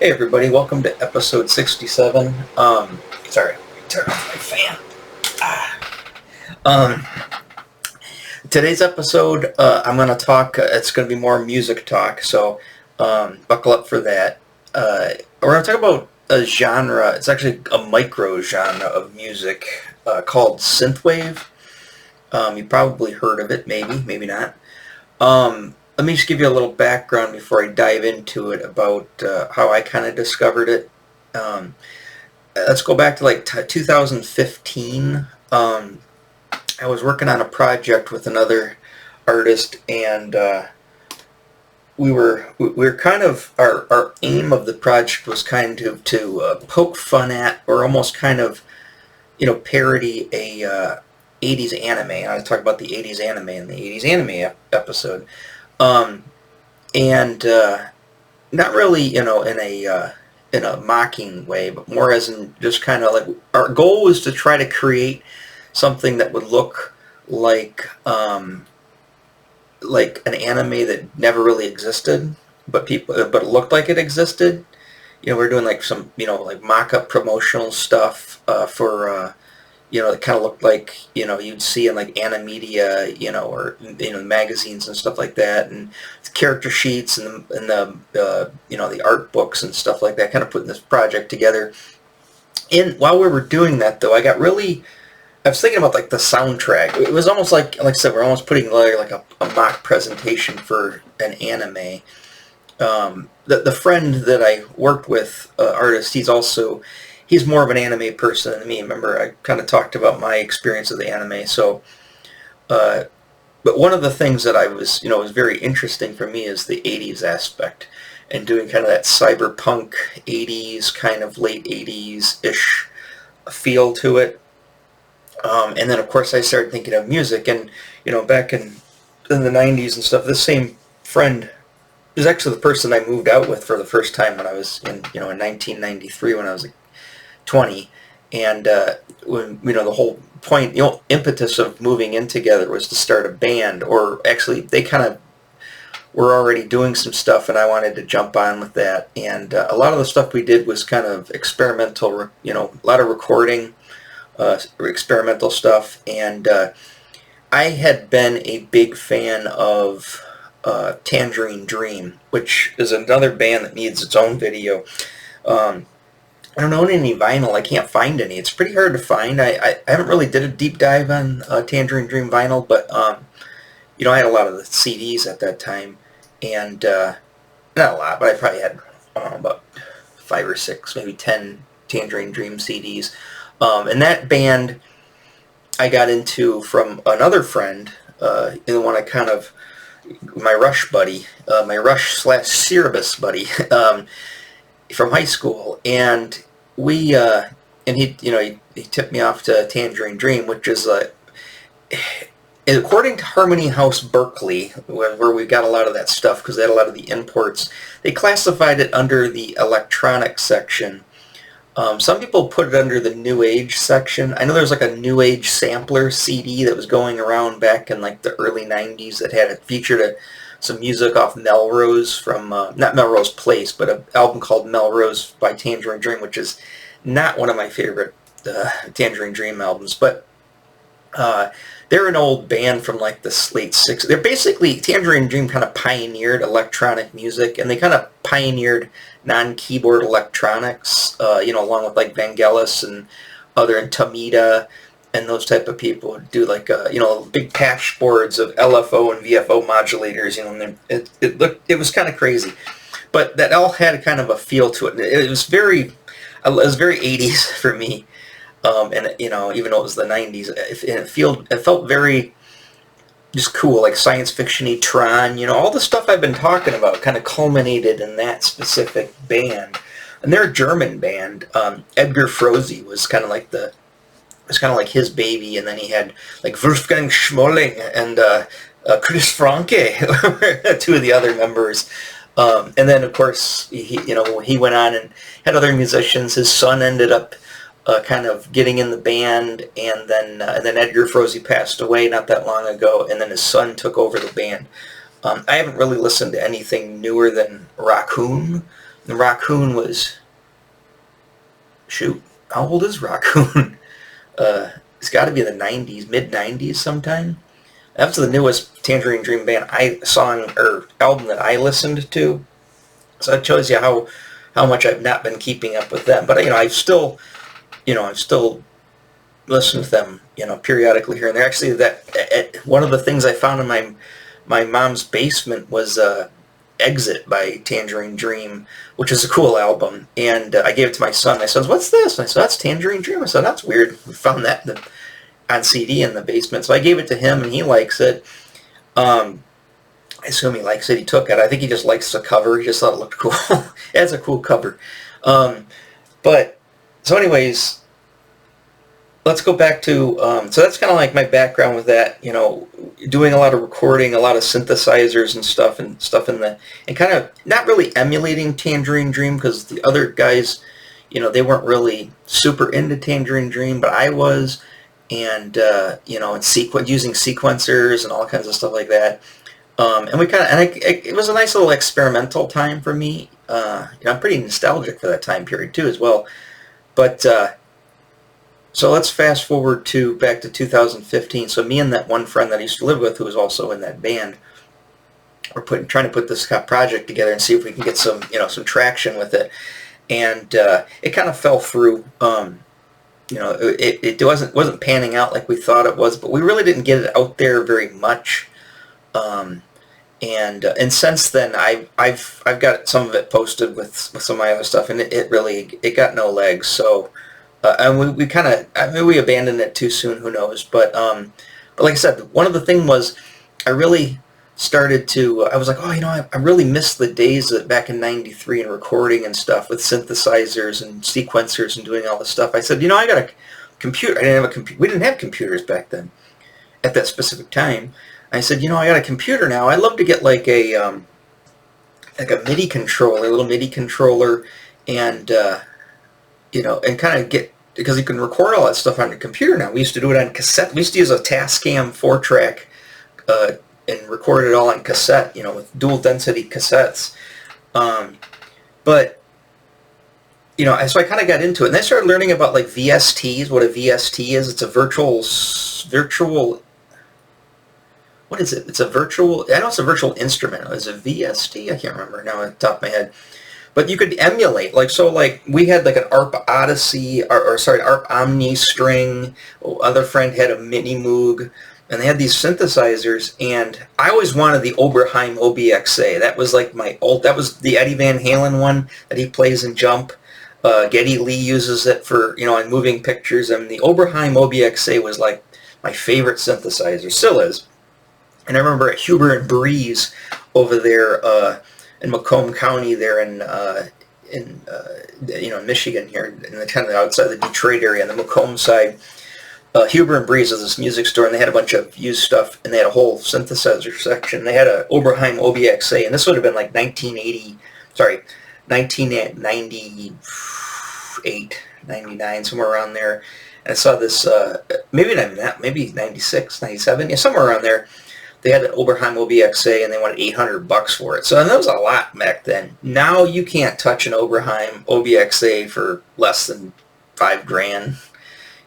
Hey everybody, welcome to episode 67. Sorry, turn off my fan. Um, Today's episode, I'm going to talk, it's going to be more music talk, so buckle up for that. We're going to talk about a genre, it's actually a micro genre of music called Synthwave. You probably heard of it, maybe not. Let me just give you a little background before I dive into it about how I kind of discovered it. Um, let's go back to like 2015. I was working on a project with another artist, and we were kind of our aim of the project was kind of to poke fun at, or almost kind of parody a 80s anime. I was talking about the 80s anime in the 80s anime episode, um, and not really in a mocking way, but more as in just kind of like our goal was to try to create something that would look like an anime that never really existed, but it looked like it existed. We're doing like some like mock-up promotional stuff for it kind of looked like you'd see in like Animedia, or magazines and stuff like that, and character sheets and the art books and stuff like that. Kind of putting this project together. And while we were doing that, though, I was thinking about like the soundtrack. It was almost like I said, we're almost putting like a mock presentation for an anime. The friend that I worked with, artist, he's more of an anime person than me. Remember, I kind of talked about my experience with the anime. So, but one of the things that was very interesting for me is the 80s aspect, and doing kind of that cyberpunk 80s, kind of late 80s-ish feel to it. And then, of course, I started thinking of music, and back in the 90s and stuff. This same friend is actually the person I moved out with for the first time when I was in 1993, when I was like 20, and when the whole point, impetus of moving in together was to start a band, or actually they kind of were already doing some stuff, and I wanted to jump on with that. And a lot of the stuff we did was kind of experimental, a lot of recording, experimental stuff, and I had been a big fan of Tangerine Dream, which is another band that needs its own video. I don't own any vinyl. I can't find any. It's pretty hard to find. I haven't really did a deep dive on Tangerine Dream vinyl, but I had a lot of the CDs at that time, and not a lot, but I probably had about 5 or 6, maybe 10 Tangerine Dream CDs. And that band I got into from another friend, the one I kind of, my Rush buddy, my Rush/Cerebus buddy, from high school, and he tipped me off to Tangerine Dream, which is according to Harmony House Berkeley, where we got a lot of that stuff because they had a lot of the imports. They classified it under the electronic section. Some people put it under the New Age section. I know there was like a New Age sampler CD that was going around back in like the early 90s that featured some music off Melrose from, not Melrose Place, but an album called Melrose by Tangerine Dream, which is not one of my favorite Tangerine Dream albums. But they're an old band from like the late 60s. They're basically, Tangerine Dream kind of pioneered electronic music, and they kind of pioneered non-keyboard electronics, along with like Vangelis and Tamida and those type of people who do like, big patch boards of LFO and VFO modulators, and it was kind of crazy. But that all had kind of a feel to it. It was very 80s for me. And even though it was the 90s, it felt very just cool, like science fiction-y, Tron, all the stuff I've been talking about kind of culminated in that specific band. And they're a German band. Edgar Froese was kind of like his baby, and then he had like Wolfgang Schmoling and Chris Franke, two of the other members. And then, of course, he went on and had other musicians. His son ended up kind of getting in the band, and then Edgar Froese passed away not that long ago, and then his son took over the band. I haven't really listened to anything newer than Raccoon, And Raccoon was, shoot, how old is Raccoon? It's got to be the 90s, mid 90s sometime. That was the newest Tangerine Dream band song or album that I listened to. So it shows you how much I've not been keeping up with them. But I've still listened to them, periodically here and there. Actually, one of the things I found in my mom's basement was Exit by Tangerine Dream, which is a cool album. And I gave it to my son. My son's, "What's this?" And I said, "That's Tangerine Dream." I said, "That's weird. We found that on CD in the basement." So I gave it to him, and he likes it. I assume he likes it. He took it. I think he just likes the cover. He just thought it looked cool. It has a cool cover. But, so anyways, let's go back to, so that's kind of like my background with that, doing a lot of recording, a lot of synthesizers and stuff and kind of not really emulating Tangerine Dream, because the other guys, they weren't really super into Tangerine Dream, but I was, and, and using sequencers and all kinds of stuff like that. And we kind of, it was a nice little experimental time for me. I'm pretty nostalgic for that time period too as well. But, so let's fast forward back to 2015. So me and that one friend that I used to live with, who was also in that band, we're trying to put this project together and see if we can get some traction with it. And it kind of fell through. It wasn't panning out like we thought it was, but we really didn't get it out there very much. And since then, I've got some of it posted with some of my other stuff, and it really got no legs. So. And we kind of, maybe we abandoned it too soon, who knows, but like I said, one of the things was, I really started to, I was like, oh, I really missed the days back in '93 and recording and stuff with synthesizers and sequencers and doing all this stuff. I said, I got a computer. I didn't have a computer. We didn't have computers back then, at that specific time. I said, I got a computer now. I'd love to get like a MIDI controller, a little MIDI controller, and and kind of get, because you can record all that stuff on your computer now. We used to do it on cassette. We used to use a Tascam 4-track and record it all on cassette, with dual density cassettes. But, so I kind of got into it. And I started learning about like VSTs, what a VST is. It's a virtual, what is it? It's a virtual, I know it's a virtual instrument. Is it VST? I can't remember now on the top of my head. But you could emulate, we had like an ARP Odyssey, ARP Omni string. Other friend had a Mini Moog, and they had these synthesizers, and I always wanted the Oberheim OBXA. That was like that was the Eddie Van Halen one that he plays in Jump. Geddy Lee uses it for, in moving pictures, and the Oberheim OBXA was like my favorite synthesizer, still is. And I remember at Huber and Breeze over there, in Macomb County, there in Michigan, here in the kind of outside the Detroit area, on the Macomb side, Huber and Breeze is this music store, and they had a bunch of used stuff, and they had a whole synthesizer section. They had a Oberheim OBXA, and this would have been like 1998, 99, somewhere around there. And I saw this, maybe not even that, maybe 96, 97, yeah, somewhere around there. They had an Oberheim OBXA, and they wanted $800 for it. So that was a lot back then. Now you can't touch an Oberheim OBXA for less than $5,000.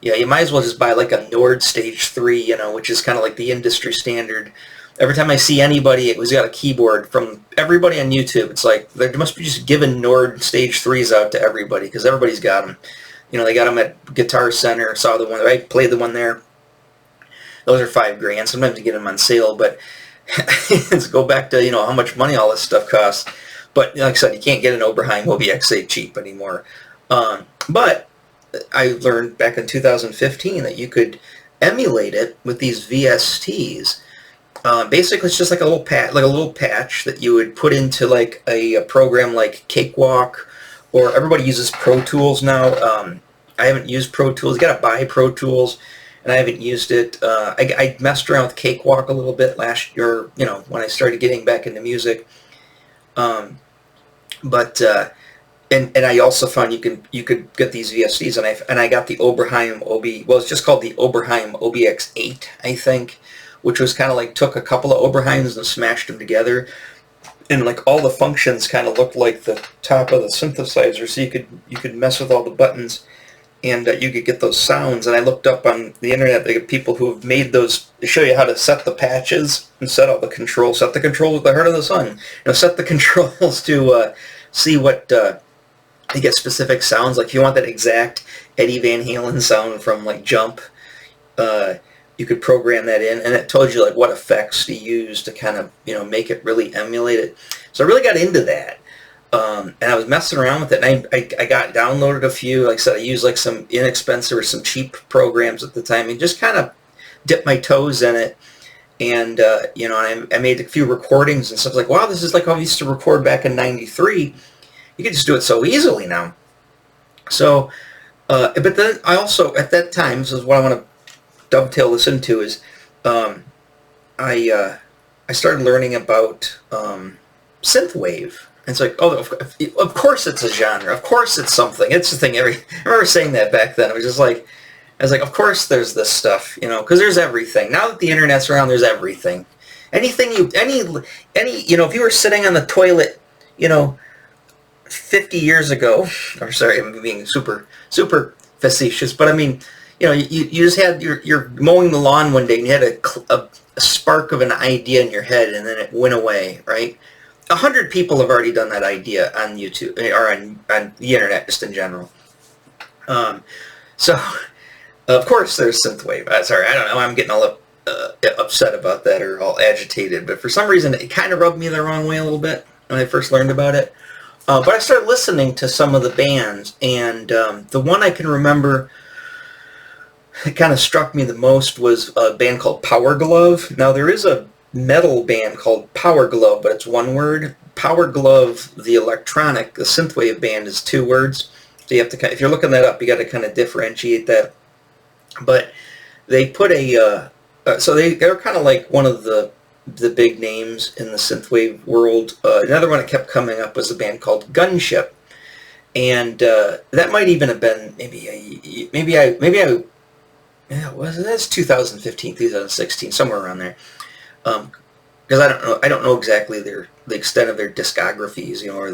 Yeah, you might as well just buy like a Nord Stage 3, which is kind of like the industry standard. Every time I see anybody who's got a keyboard, from everybody on YouTube, it's like they must be just giving Nord Stage 3s out to everybody, because everybody's got them. They got them at Guitar Center. Saw the one, I played the one there. Those are $5,000. Sometimes you get them on sale, but let's go back to, how much money all this stuff costs. But like I said, you can't get an Oberheim OBXA cheap anymore. But I learned back in 2015 that you could emulate it with these VSTs. Basically, it's just like a little patch that you would put into like a program like Cakewalk, or everybody uses Pro Tools now. I haven't used Pro Tools. You got to buy Pro Tools, and I haven't used it. I messed around with Cakewalk a little bit last year, when I started getting back into music. And I also found you could get these VSTs, and I got the Oberheim it's just called the Oberheim OBX8, I think, which was kind of like took a couple of Oberheims and smashed them together. and like all the functions kind of looked like the top of the synthesizer, so you could mess with all the buttons, and you could get those sounds. And I looked up on the internet, they get people who have made those. They show you how to set the patches and set all the controls. Set the controls with the heart of the sun. Set the controls to see what you get specific sounds. Like if you want that exact Eddie Van Halen sound from like Jump, you could program that in, and it told you like what effects to use to kind of make it really emulate it. So I really got into that, and I was messing around with it. And I got downloaded a few. Like I said, I used like some inexpensive or some cheap programs at the time, and just kind of dipped my toes in it. And I made a few recordings and stuff. Like, wow, this is like how I used to record back in '93. You can just do it so easily now. So, but then I also at that time, this is what I want to dovetail this into, is I started learning about synthwave. And it's like, oh, of course it's a genre. Of course it's something. It's the thing. I remember saying that back then. It was just like, I was like, of course there's this stuff, because there's everything. Now that the internet's around, there's everything. Anything if you were sitting on the toilet, 50 years ago, or sorry, I'm being super facetious, but I mean, you just had, you're mowing the lawn one day and you had a spark of an idea in your head, and then it went away, right? 100 people have already done that idea on YouTube, or on the internet, just in general. So, of course, there's synthwave. Sorry, I don't know, I'm getting all upset about that, or all agitated, but for some reason it kind of rubbed me the wrong way a little bit when I first learned about it. But I started listening to some of the bands, and the one I can remember that kind of struck me the most was a band called Power Glove. Now, there is a metal band called Power Glove, but it's one word. Power Glove, the synthwave band, is two words. So you have to, if you're looking that up, you got to kind of differentiate that. But they put so they're kind of like one of the big names in the synthwave world. Another one that kept coming up was a band called Gunship, and that might even have been that's 2015, 2016, somewhere around there. Because I don't know exactly the extent of their discographies, or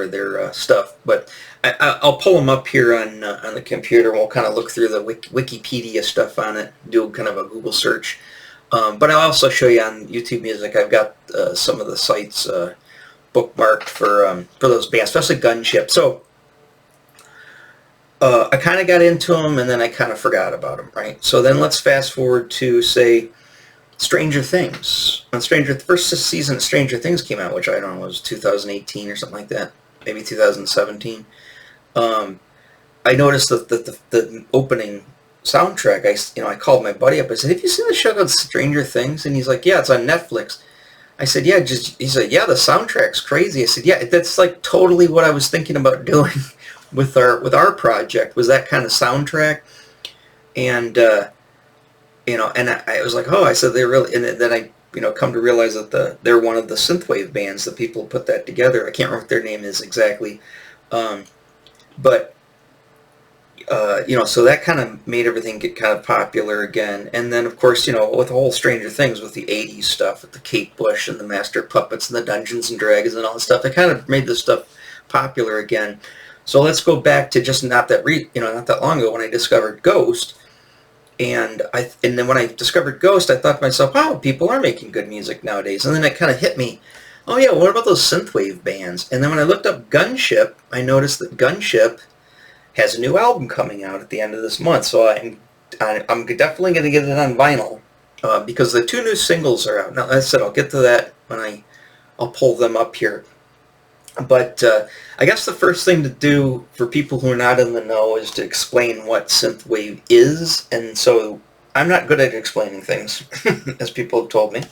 their stuff. But I'll pull them up here on the computer. We'll kind of look through the Wikipedia stuff on it, do kind of a Google search. But I'll also show you on YouTube Music. I've got some of the sites bookmarked for those bands, especially Gunship. So I kind of got into them, and then I kind of forgot about them, right? So then let's fast forward to, say, Stranger Things. When the first season of Stranger Things came out, which I don't know, was 2018 or something like that, maybe 2017. I noticed that the opening soundtrack, I called my buddy up. I said, "Have you seen the show called Stranger Things?" And he's like, "Yeah, it's on Netflix." I said, "Yeah." He said, "Yeah, the soundtrack's crazy." I said, "Yeah, that's like totally what I was thinking about doing with our project, was that kind of soundtrack." And and I was like, "Oh," I said, "They're really," and then I come to realize that they're one of the synthwave bands, the people who put that together. I can't remember what their name is exactly, but so that kind of made everything get kind of popular again. And then, of course, with the whole Stranger Things, with the 80s stuff, with the Kate Bush and the Master Puppets and the Dungeons and Dragons and all that stuff, it kind of made this stuff popular again. So let's go back to just not that long ago when I discovered Ghost. And then when I discovered Ghost, I thought to myself, wow, people are making good music nowadays. And then it kind of hit me, oh yeah, what about those synthwave bands? And then when I looked up Gunship, I noticed that Gunship has a new album coming out at the end of this month. So I'm definitely going to get it on vinyl, because the two new singles are out. Now, as I said, I'll get to that when I'll pull them up here. But I guess the first thing to do for people who are not in the know is to explain what synthwave is. And so I'm not good at explaining things, as people have told me.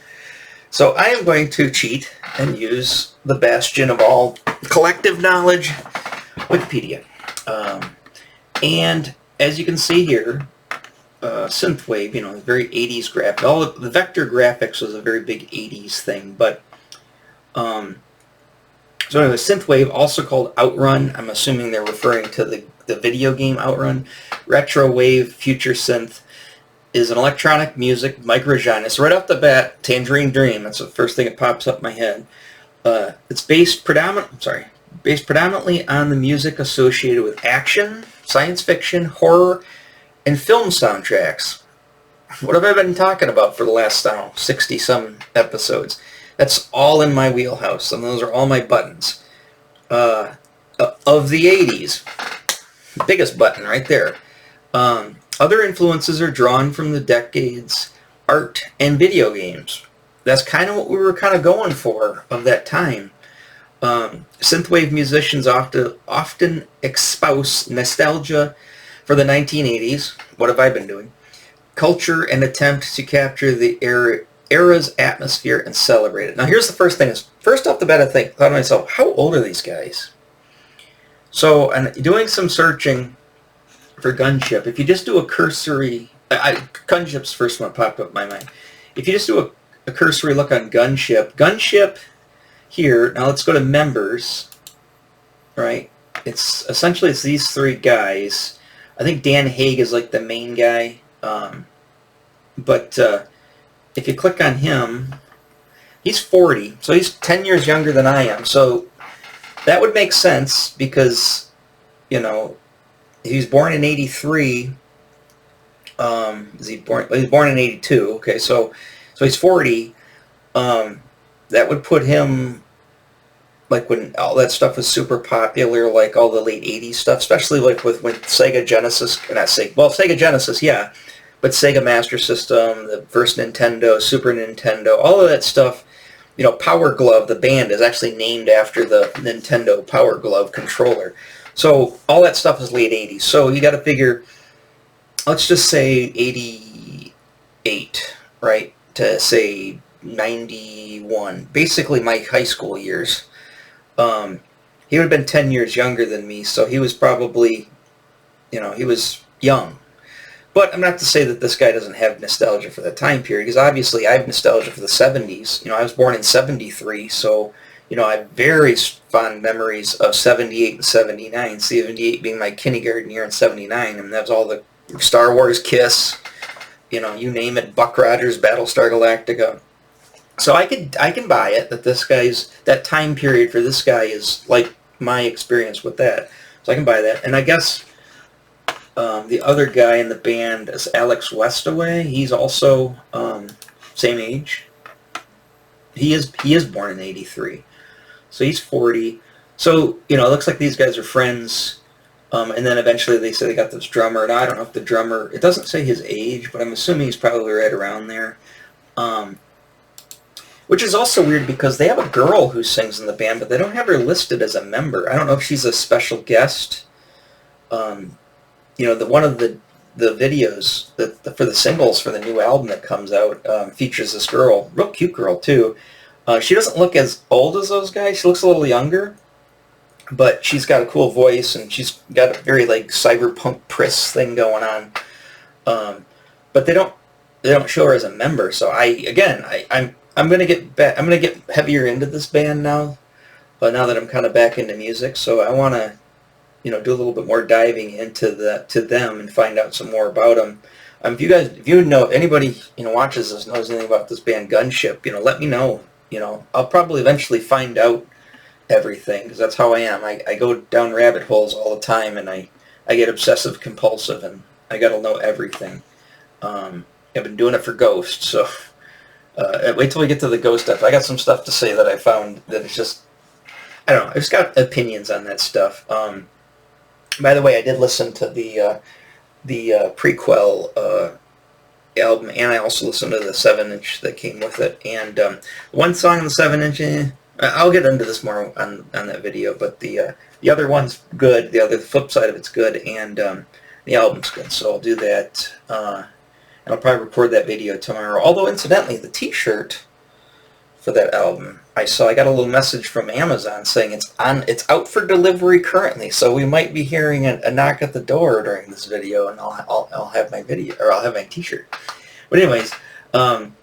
So I am going to cheat and use the bastion of all collective knowledge, Wikipedia. And as you can see here, synthwave, very 80s graphic. All the vector graphics was a very big 80s thing, but so anyway, synthwave, also called Outrun. I'm assuming they're referring to the video game Outrun. Retro wave, future synth is an electronic music microgenre. So right off the bat, Tangerine Dream. That's the first thing that pops up in my head. It's based predominantly on the music associated with action, science fiction, horror, and film soundtracks. What have I been talking about for the last, 60-some episodes? That's all in my wheelhouse, and those are all my buttons. Of the 80s, biggest button right there. Other influences are drawn from the decade's art and video games. That's kind of what we were kind of going for of that time. Synthwave musicians often espouse nostalgia for the 1980s. What have I been doing? Culture and attempt to capture the era's atmosphere and celebrate it. Now here's the first thing. First off the bat, I thought to myself, how old are these guys? So, and doing some searching for Gunship, if you just do a cursory, Gunship's first one popped up in my mind. If you just do a cursory look on Gunship here, now let's go to members, right? It's these three guys. I think Dan Haig is like the main guy, but if you click on him, he's 40, so he's 10 years younger than I am, so that would make sense because, you know, he's born in 83. Is he born? He's born in 82. Okay, so he's 40. That would put him like when all that stuff was super popular, like all the late 80s stuff, especially like with Sega Genesis, Sega Genesis, yeah, but Sega Master System, the first Nintendo, Super Nintendo, all of that stuff. You know, Power Glove, the band, is actually named after the Nintendo Power Glove controller. So all that stuff is late 80s. So you got to figure, let's just say 88, right, to say 91. Basically my high school years. He would have been 10 years younger than me, so he was probably, you know, he was young. But I'm not to say that this guy doesn't have nostalgia for that time period, because obviously I have nostalgia for the 70s. You know, I was born in 73, so, you know, I have very fond memories of 78 and 79, 78 being my kindergarten year and 79, and that was all the Star Wars, Kiss, you know, you name it, Buck Rogers, Battlestar Galactica. So I can buy it that that time period for this guy is like my experience with that. So I can buy that. And I guess the other guy in the band is Alex Westaway. He's also same age. He is born in 83. So he's 40. So, you know, it looks like these guys are friends. And then eventually they say they got this drummer. And I don't know if the drummer, it doesn't say his age, but I'm assuming he's probably right around there. Which is also weird because they have a girl who sings in the band, but they don't have her listed as a member. I don't know if she's a special guest. You know, one of the videos for the singles for the new album that comes out features this girl, real cute girl too. She doesn't look as old as those guys. She looks a little younger, but she's got a cool voice and she's got a very like cyberpunk Priss thing going on. But they don't show her as a member. So I'm gonna get back. I'm gonna get heavier into this band now, but now that I'm kind of back into music, so I want to, you know, do a little bit more diving into them and find out some more about them. If you know, anybody, you know, watches this, knows anything about this band Gunship, you know, let me know. You know, I'll probably eventually find out everything because that's how I am. I go down rabbit holes all the time, and I get obsessive compulsive, and I got to know everything. I've been doing it for Ghost, so. Wait till we get to the Ghost stuff. I got some stuff to say that I found that it's just, I don't know, I just got opinions on that stuff. By the way, I did listen to the prequel album, and I also listened to the 7-inch that came with it. And one song on the 7-inch, I'll get into this more on that video, but the other one's good. The flip side of it's good, and the album's good. So I'll do that. And I'll probably record that video tomorrow. Although, incidentally, the T-shirt for that album, I got a little message from Amazon saying it's out for delivery currently. So we might be hearing a knock at the door during this video, and I'll have my video, or I'll have my T-shirt. But anyways, but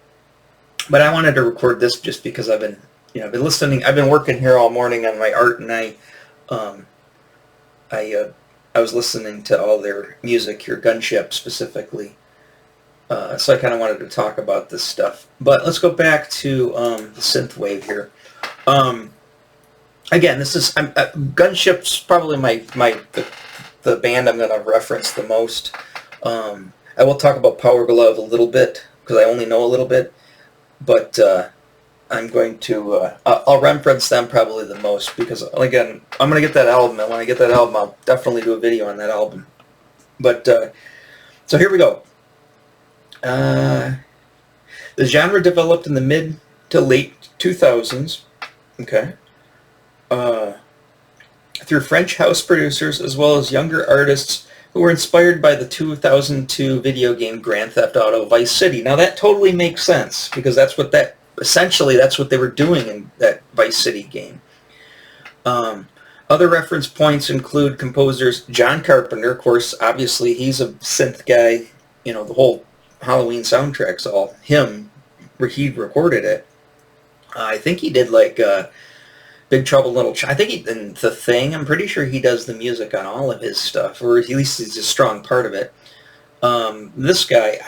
I wanted to record this just because I've been listening. I've been working here all morning on my art, and I was listening to all their music, your Gunship specifically. So I kind of wanted to talk about this stuff. But let's go back to the Synthwave here. again, this is Gunship's probably the band I'm going to reference the most. I will talk about Power Glove a little bit because I only know a little bit, but I'm going to I'll reference them probably the most because again I'm going to get that album, and when I get that album, I'll definitely do a video on that album. But so here we go. The genre developed in the mid to late 2000s. Okay. Through French house producers as well as younger artists who were inspired by the 2002 video game Grand Theft Auto Vice City. Now that totally makes sense because essentially that's what they were doing in that Vice City game. Other reference points include composers John Carpenter, of course, obviously he's a synth guy, the whole Halloween soundtrack's all him, where he recorded it. I think he did like Big Trouble in Little China. I think in The Thing, I'm pretty sure he does the music on all of his stuff, or at least he's a strong part of it. This guy,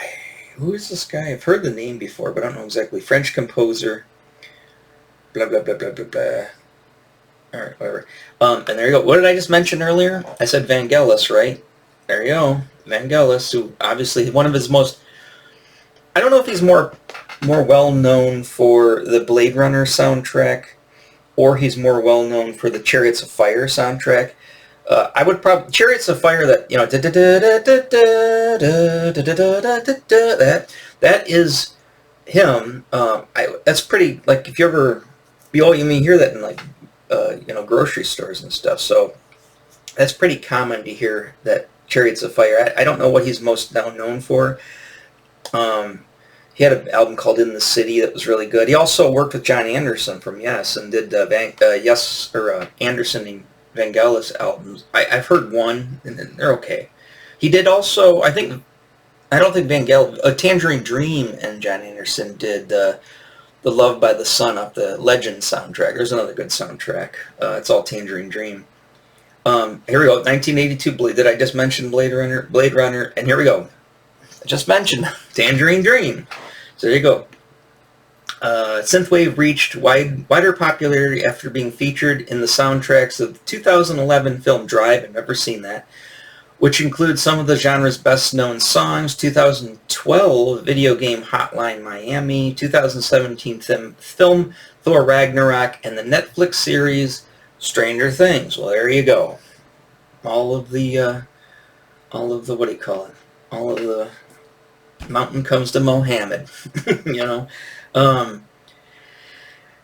who is this guy? I've heard the name before, but I don't know exactly. French composer. Blah, blah, blah, blah, blah, blah. All right, whatever. And there you go. What did I just mention earlier? I said Vangelis, right? There you go. Vangelis, who obviously one of his most... I don't know if he's more well-known for the Blade Runner soundtrack, or he's more well-known for the Chariots of Fire soundtrack. I would probably... Chariots of Fire, that that is him. That's pretty... Like, if you ever... You may hear that in, like, grocery stores and stuff. So that's pretty common to hear that Chariots of Fire. I don't know what he's most now known for. He had an album called In the City that was really good. He also worked with John Anderson from Yes and did Anderson and Vangelis albums. I've heard one, and they're okay. He did also, I don't think Vangelis, Tangerine Dream and John Anderson did the Love by the Sun off the Legend soundtrack. There's another good soundtrack. It's all Tangerine Dream. Here we go, 1982 Blade. Did I just mention Blade Runner? And here we go. I just mentioned Tangerine Dream. So there you go. Synthwave reached wider popularity after being featured in the soundtracks of the 2011 film Drive. I've never seen that, which includes some of the genre's best-known songs, 2012 video game Hotline Miami, 2017 film Thor Ragnarok, and the Netflix series Stranger Things. Well, there you go. All of the what do you call it? All of the mountain comes to Mohammed,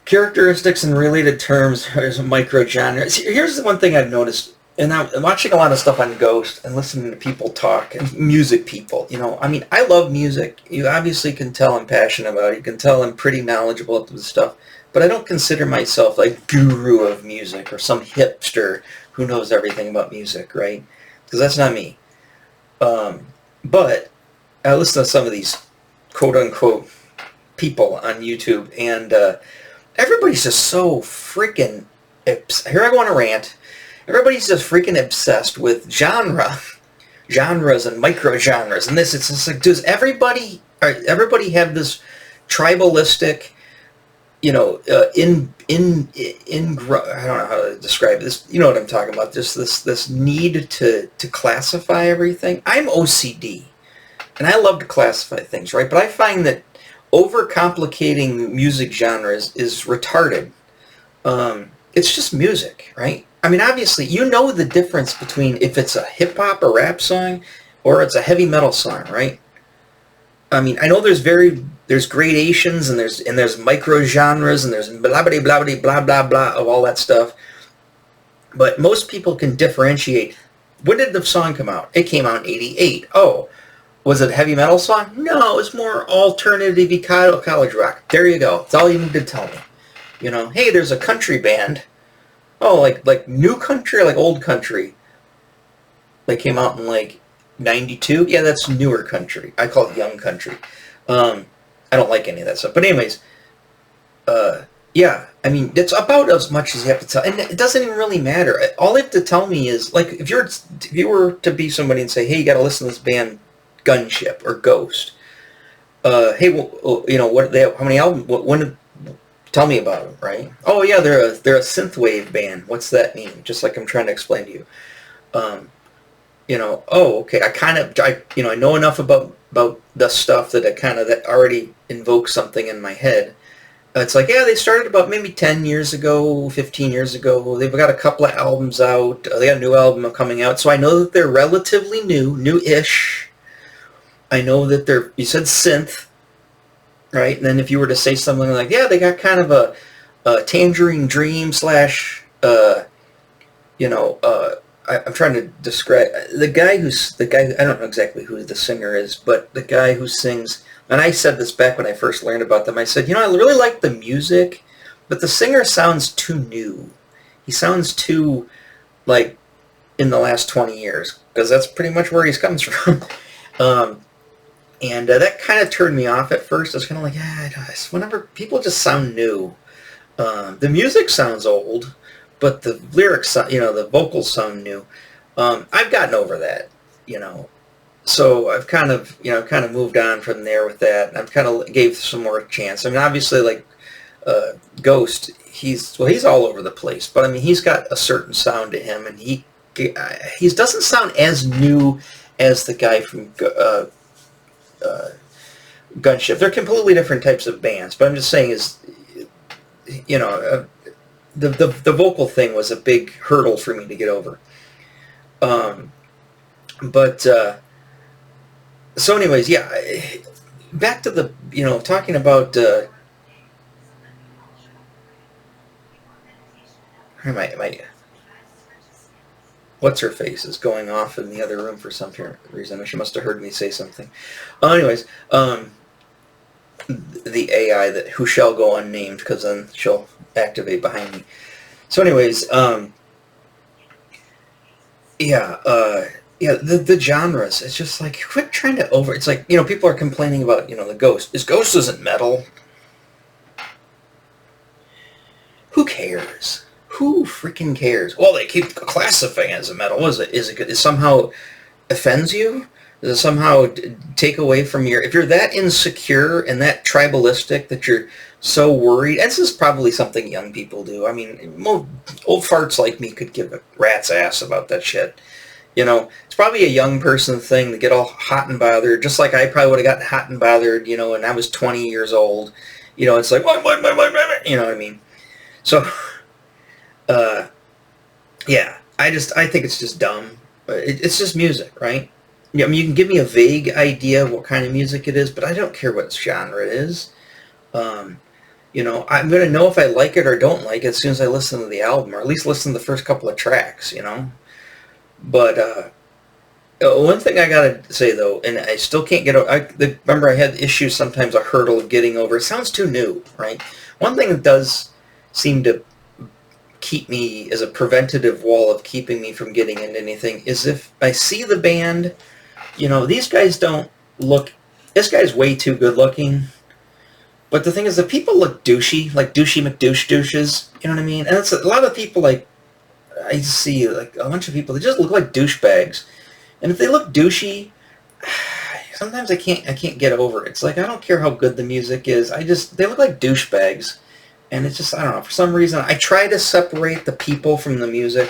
Characteristics and related terms. There's a micro-genre. Here's the one thing I've noticed, and I'm watching a lot of stuff on Ghost and listening to people talk, and music people, I love music. You obviously can tell I'm passionate about it. You can tell I'm pretty knowledgeable about this stuff, but I don't consider myself like guru of music or some hipster who knows everything about music, right? Because that's not me. But I listen to some of these quote-unquote people on YouTube, and everybody's just so freaking... Here I go on a rant. Everybody's just freaking obsessed with genres and micro-genres, and this. It's just like, does everybody have this tribalistic, I don't know how to describe this. You know what I'm talking about. Just this need to classify everything. I'm OCD. And I love to classify things, right? But I find that overcomplicating music genres is retarded. It's just music, right? I mean, obviously, you know the difference between if it's a hip-hop or rap song or it's a heavy metal song, right? I mean, I know there's gradations and there's micro-genres and there's blah-blah-blah-blah, blah-blah-blah of all that stuff. But most people can differentiate. When did the song come out? It came out in 88. Oh, was it a heavy metal song? No, it was more alternative college rock. There you go. That's all you need to tell me. Hey, there's a country band. Oh, like new country or like old country? They came out in like 92? Yeah, that's newer country. I call it young country. I don't like any of that stuff. But anyways, yeah, I mean, it's about as much as you have to tell. And it doesn't even really matter. All you have to tell me is, like, if you were to be somebody and say, hey, you got to listen to this band Gunship or Ghost. Hey, well, what they have, how many albums? When Tell me about them, right? Oh yeah, they're a synthwave band. What's that mean? Just like I'm trying to explain to you. Um, oh, okay. I know enough about the stuff that I kind of that already invokes something in my head. It's like, yeah, they started about maybe 10 years ago, 15 years ago. They've got a couple of albums out. They got a new album coming out. So I know that they're relatively new-ish. I know that you said synth, right? And then if you were to say something like, yeah, they got kind of a Tangerine Dream slash, I'm trying to describe the guy. I don't know exactly who the singer is, but the guy who sings, and I said this back when I first learned about them, I said, I really like the music, but the singer sounds too new. He sounds too, like, in the last 20 years, because that's pretty much where he comes from. And that kind of turned me off at first. I was kind of like, whenever people just sound new. The music sounds old, but the lyrics, the vocals sound new. I've gotten over that, so I've kind of moved on from there with that. And I've kind of gave some more chance. I mean, obviously, like Ghost, he's all over the place, but I mean, he's got a certain sound to him, and he doesn't sound as new as the guy from Gunship. They're completely different types of bands, but I'm just saying the vocal thing was a big hurdle for me to get over. So anyways, yeah, back to the, talking about, what's her face is going off in the other room for some reason. She must have heard me say something. Anyways, the AI who shall go unnamed, because then she'll activate behind me. So anyways, the genres, it's just like, quit trying to it's like, people are complaining about, the Ghost. Ghost isn't metal. Who cares? Who freaking cares? Well, they keep classifying it as a metal. Is it somehow offends you? Does it somehow take away from if you're that insecure and that tribalistic that you're so worried? And this is probably something young people do. I mean, old farts like me could give a rat's ass about that shit. It's probably a young person thing to get all hot and bothered, just like I probably would have gotten hot and bothered, when I was 20 years old. It's like, what, you know what I mean? So, yeah, I think it's just dumb. It's just music, right? I mean, you can give me a vague idea of what kind of music it is, but I don't care what genre it is. I'm going to know if I like it or don't like it as soon as I listen to the album, or at least listen to the first couple of tracks, But one thing I gotta say though, and I still can't get over. Remember, I had issues sometimes, a hurdle of getting over. It sounds too new, right? One thing that does seem to keep me as a preventative wall of keeping me from getting into anything is if I see the band. These guys don't look. This guy's way too good looking. But the thing is, the people look douchey, like douchey douches. You know what I mean? And it's a lot of people like. I see like a bunch of people, they just look like douchebags. And if they look douchey, sometimes I can't get over it. It's like, I don't care how good the music is. They look like douchebags. And it's just, I don't know, for some reason, I try to separate the people from the music.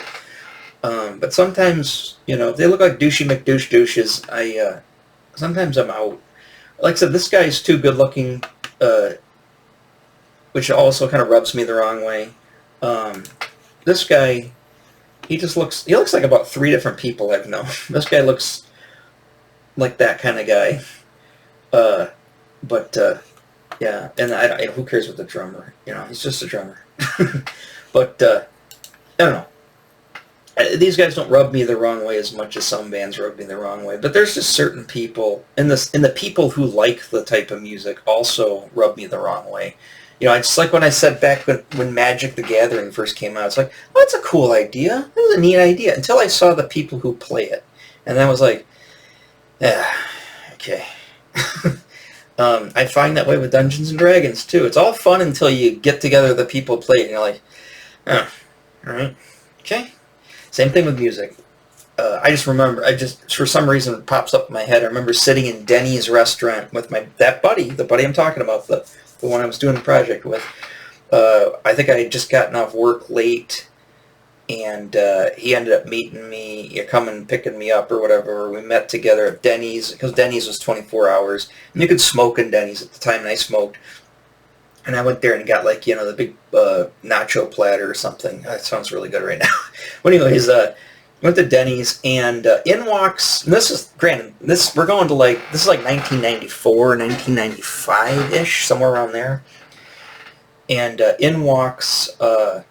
But sometimes, if they look like douchey douches, sometimes I'm out. Like I said, this guy's too good looking, which also kind of rubs me the wrong way. This guy, he looks like about 3 different people I've known. This guy looks like that kind of guy. Yeah, and who cares with the drummer? He's just a drummer. But, I don't know. These guys don't rub me the wrong way as much as some bands rub me the wrong way. But there's just certain people, and the people who like the type of music also rub me the wrong way. It's like when I said back when Magic the Gathering first came out, it's like, oh, that's a cool idea. That was a neat idea. Until I saw the people who play it. And then I was like, yeah, okay. I find that way with Dungeons & Dragons, too. It's all fun until you get together the people play it, and you're like, oh, all right, okay. Same thing with music. I just remember, for some reason, it pops up in my head. I remember sitting in Denny's restaurant with the buddy I'm talking about, the one I was doing the project with. I think I had just gotten off work late, and he ended up meeting me, coming picking me up or whatever. We met together at Denny's, because Denny's was 24 hours, and you could smoke in Denny's at the time, and I smoked. And I went there and got like, the big nacho platter or something. That sounds really good right now. But anyways, went to Denny's, and in walks, and this is, granted, we're going to like, this is like 1994, 1995-ish, somewhere around there. And in walks a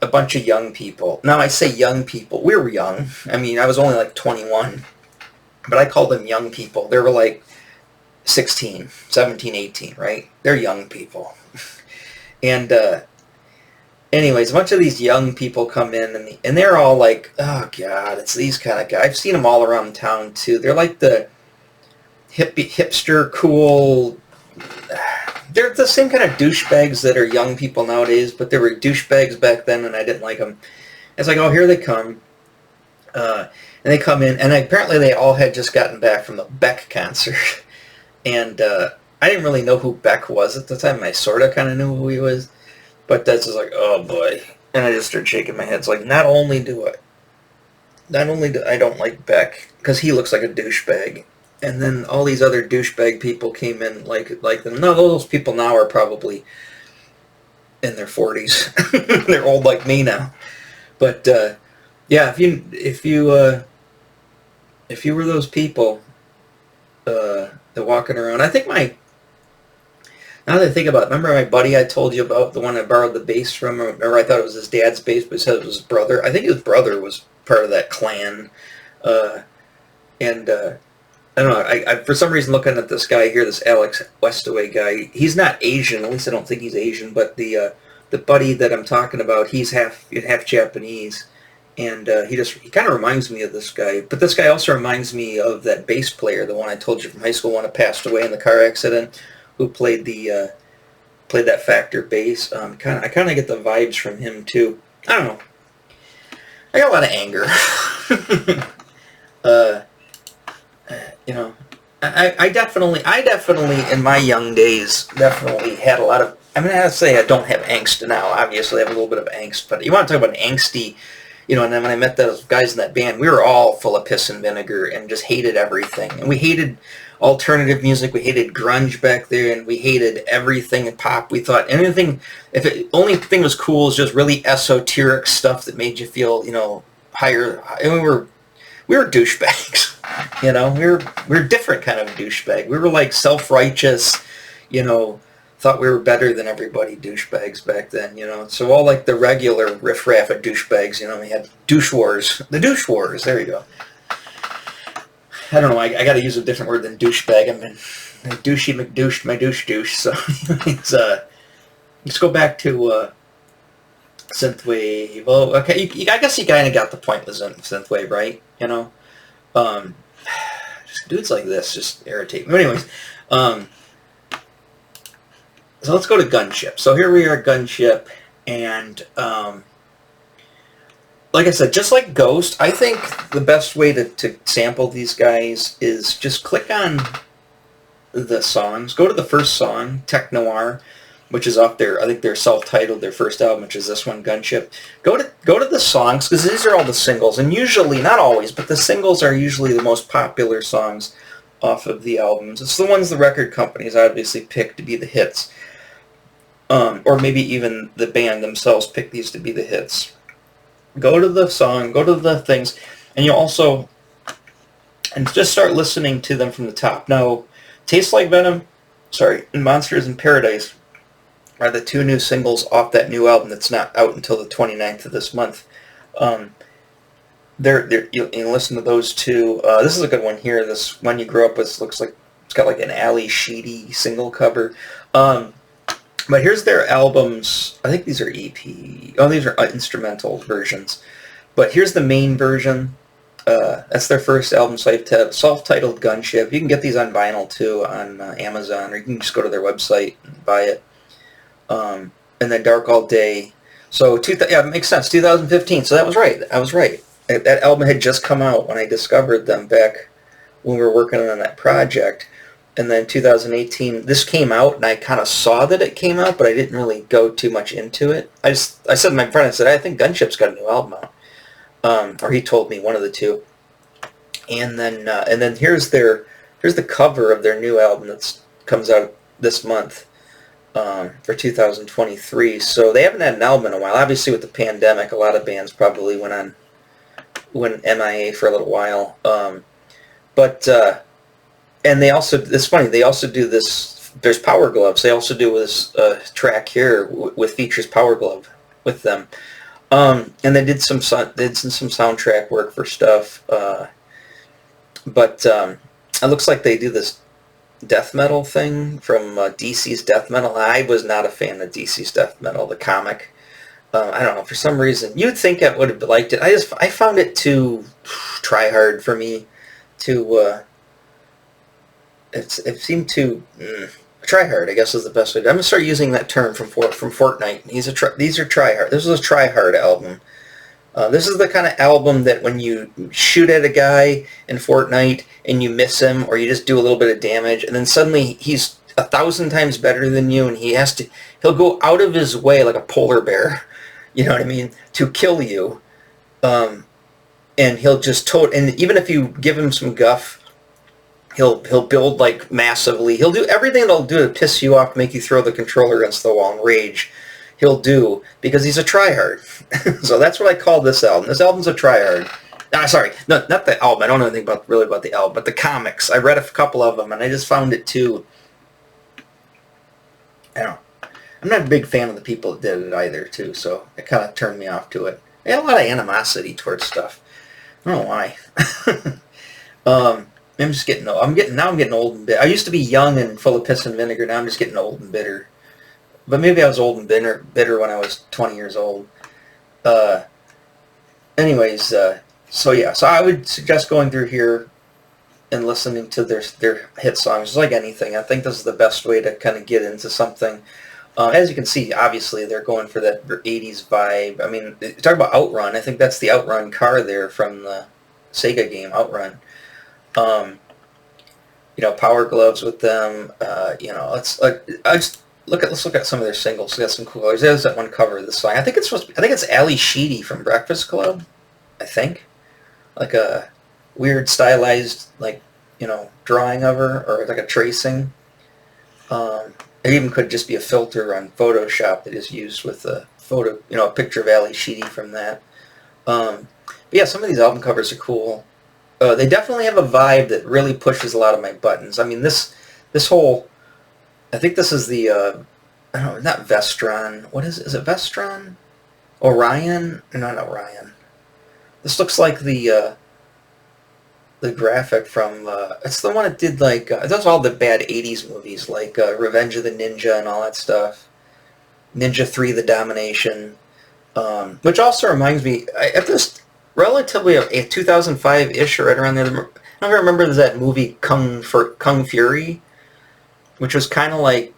bunch of young people. Now I say young people, we were young. I mean, I was only like 21, but I called them young people. They were like 16, 17, 18, right? They're young people. And anyways, a bunch of these young people come in, and they're all like, oh God, it's these kind of guys. I've seen them all around town too. They're like the hipster, cool. They're the same kind of douchebags that are young people nowadays, but they were douchebags back then, and I didn't like them. It's like, oh, here they come. And they come in, and apparently they all had just gotten back from the Beck concert. And I didn't really know who Beck was at the time. I sort of kind of knew who he was. But that's just like, oh boy. And I just started shaking my head. It's like, not only do I don't like Beck, because he looks like a douchebag. And then all these other douchebag people came in like them. No, those people now are probably in their 40s. They're old like me now. But yeah, if you were those people that walking around, I think now that I think about it, remember my buddy I told you about, the one I borrowed the bass from? Remember I thought it was his dad's bass, but he said it was his brother. I think his brother was part of that clan. And I don't know, I for some reason looking at this guy here, this Alex Westaway guy, he's not Asian, at least I don't think he's Asian, but the buddy that I'm talking about, he's half Japanese, and he kind of reminds me of this guy. But this guy also reminds me of that bass player, the one I told you from high school, one that passed away in the car accident, who played that Factor bass. I kind of get the vibes from him too. I don't know. I got a lot of anger. I definitely in my young days definitely had a lot of. I mean, I have to say I don't have angst now. Obviously, I have a little bit of angst, but you want to talk about angsty, and then when I met those guys in that band, we were all full of piss and vinegar and just hated everything. And we hated alternative music, we hated grunge back there, and we hated everything in pop. We thought anything, only thing was cool is just really esoteric stuff that made you feel, higher. And we were douchebags. We were different kind of douchebag. We were like self-righteous, thought we were better than everybody douchebags back then, So all like the regular riffraff of douchebags, we had douche wars. The douche wars, there you go. I don't know, I got to use a different word than douchebag. I mean, douchey McDouche, my douche. So let's go back to Synthwave. Well, okay, I guess you kind of got the point with Synthwave, right? Just dudes like this just irritate me. But anyways, so let's go to Gunship. So here we are at Gunship, and like I said, just like Ghost, I think the best way to sample these guys is just click on the songs. Go to the first song, Tech Noir, which is off their, I think they're self-titled, their first album, which is this one, Gunship. Go to the songs, because these are all the singles, and usually, not always, but the singles are usually the most popular songs off of the albums. It's the ones the record companies obviously pick to be the hits. Or maybe even the band themselves pick these to be the hits. Go to the song, go to the things, and you also, and just start listening to them from the top. Now, Tastes Like Venom, and Monsters in Paradise are the two new singles off that new album that's not out until the 29th of this month. You listen to those two. This is a good one here. This When You Grow Up With looks like it's got like an Ali Sheedy single cover. But here's their albums. I think these are EP. Oh, these are instrumental versions. But here's the main version. That's their first album, self-titled Gunship. You can get these on vinyl too on Amazon, or you can just go to their website and buy it. And then Dark All Day. So yeah, it makes sense. 2015. So that was right. I was right. That album had just come out when I discovered them back when we were working on that project. And then 2018, this came out, and I kind of saw that it came out, but I didn't really go too much into it. I said to my friend, I said, I think Gunship's got a new album out. Or he told me, one of the two. And then here's the cover of their new album that comes out this month, for 2023. So they haven't had an album in a while. Obviously, with the pandemic, a lot of bands probably went MIA for a little while. But and they also, it's funny, they also do this, there's Power Gloves. They also do this track here with features Power Glove with them. And they did some soundtrack work for stuff. But it looks like they do this death metal thing from DC's death metal. I was not a fan of DC's death metal, the comic. I don't know, for some reason. You'd think I would have liked it. I found it too try hard for me. It seemed too try hard, I guess is the best way. I'm gonna start using that term from Fortnite. These are try hard. This is a try hard album. This is the kind of album that when you shoot at a guy in Fortnite and you miss him, or you just do a little bit of damage, and then suddenly he's 1,000 times better than you, and he'll go out of his way like a polar bear, you know what I mean, to kill you, and he'll just and even if you give him some guff, he'll build like massively. He'll do everything that'll do to piss you off, make you throw the controller against the wall and rage. He'll do, because he's a tryhard. So that's what I call this album. This album's a tryhard. Sorry, no, not the album. I don't know anything about the album, but the comics. I read a couple of them, and I just found it too. I don't know. I'm not a big fan of the people that did it either, too. So it kind of turned me off to it. I had a lot of animosity towards stuff. I don't know why. I'm just getting old. I'm getting old and bitter. I used to be young and full of piss and vinegar. Now I'm just getting old and bitter. But maybe I was old and bitter when I was 20 years old. Anyways, so I would suggest going through here and listening to their hit songs. It's like anything. I think this is the best way to kind of get into something. As you can see, obviously, they're going for that 80s vibe. I mean, talk about Outrun. I think that's the Outrun car there from the Sega game, Outrun. Power Gloves with them. Let's look at some of their singles. They got some cool. There's that one cover of the song. I think it's Ali Sheedy from Breakfast Club. I think, like a weird stylized drawing of her, or like a tracing. It even could just be a filter on Photoshop that is used with a photo, a picture of Ali Sheedy from that. But yeah, some of these album covers are cool. They definitely have a vibe that really pushes a lot of my buttons. I mean, this whole, I think this is the, I don't know, not Vestron. What is it? Is it Vestron? Orion? Not Orion. This looks like the graphic from, it's the one that did it does all the bad 80s movies, like Revenge of the Ninja and all that stuff. Ninja 3, The Domination. Which also reminds me, at this relatively a 2005-ish or right around there, I don't remember, there's that movie Kung Fury, which was kind of like,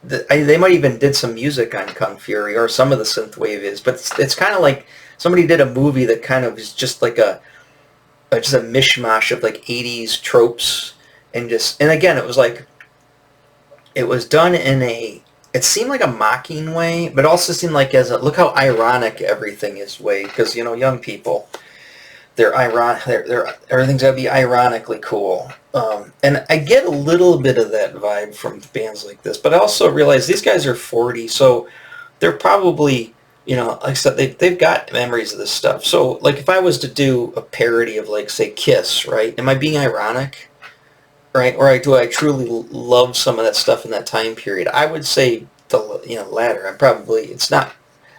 they might even did some music on Kung Fury, or some of the synthwave is, but it's kind of like somebody did a movie that kind of is just like just a mishmash of like 80s tropes, and again, it was done in it seemed like a mocking way, but also seemed like look how ironic everything is way, because young people, they're ironic, everything's gotta be ironically cool. And I get a little bit of that vibe from bands like this, but I also realize these guys are 40, so they're probably, like I said, they've got memories of this stuff. So, like, if I was to do a parody of, like, say, Kiss, right? Am I being ironic, right? Or do I truly love some of that stuff in that time period? I would say the latter. I'm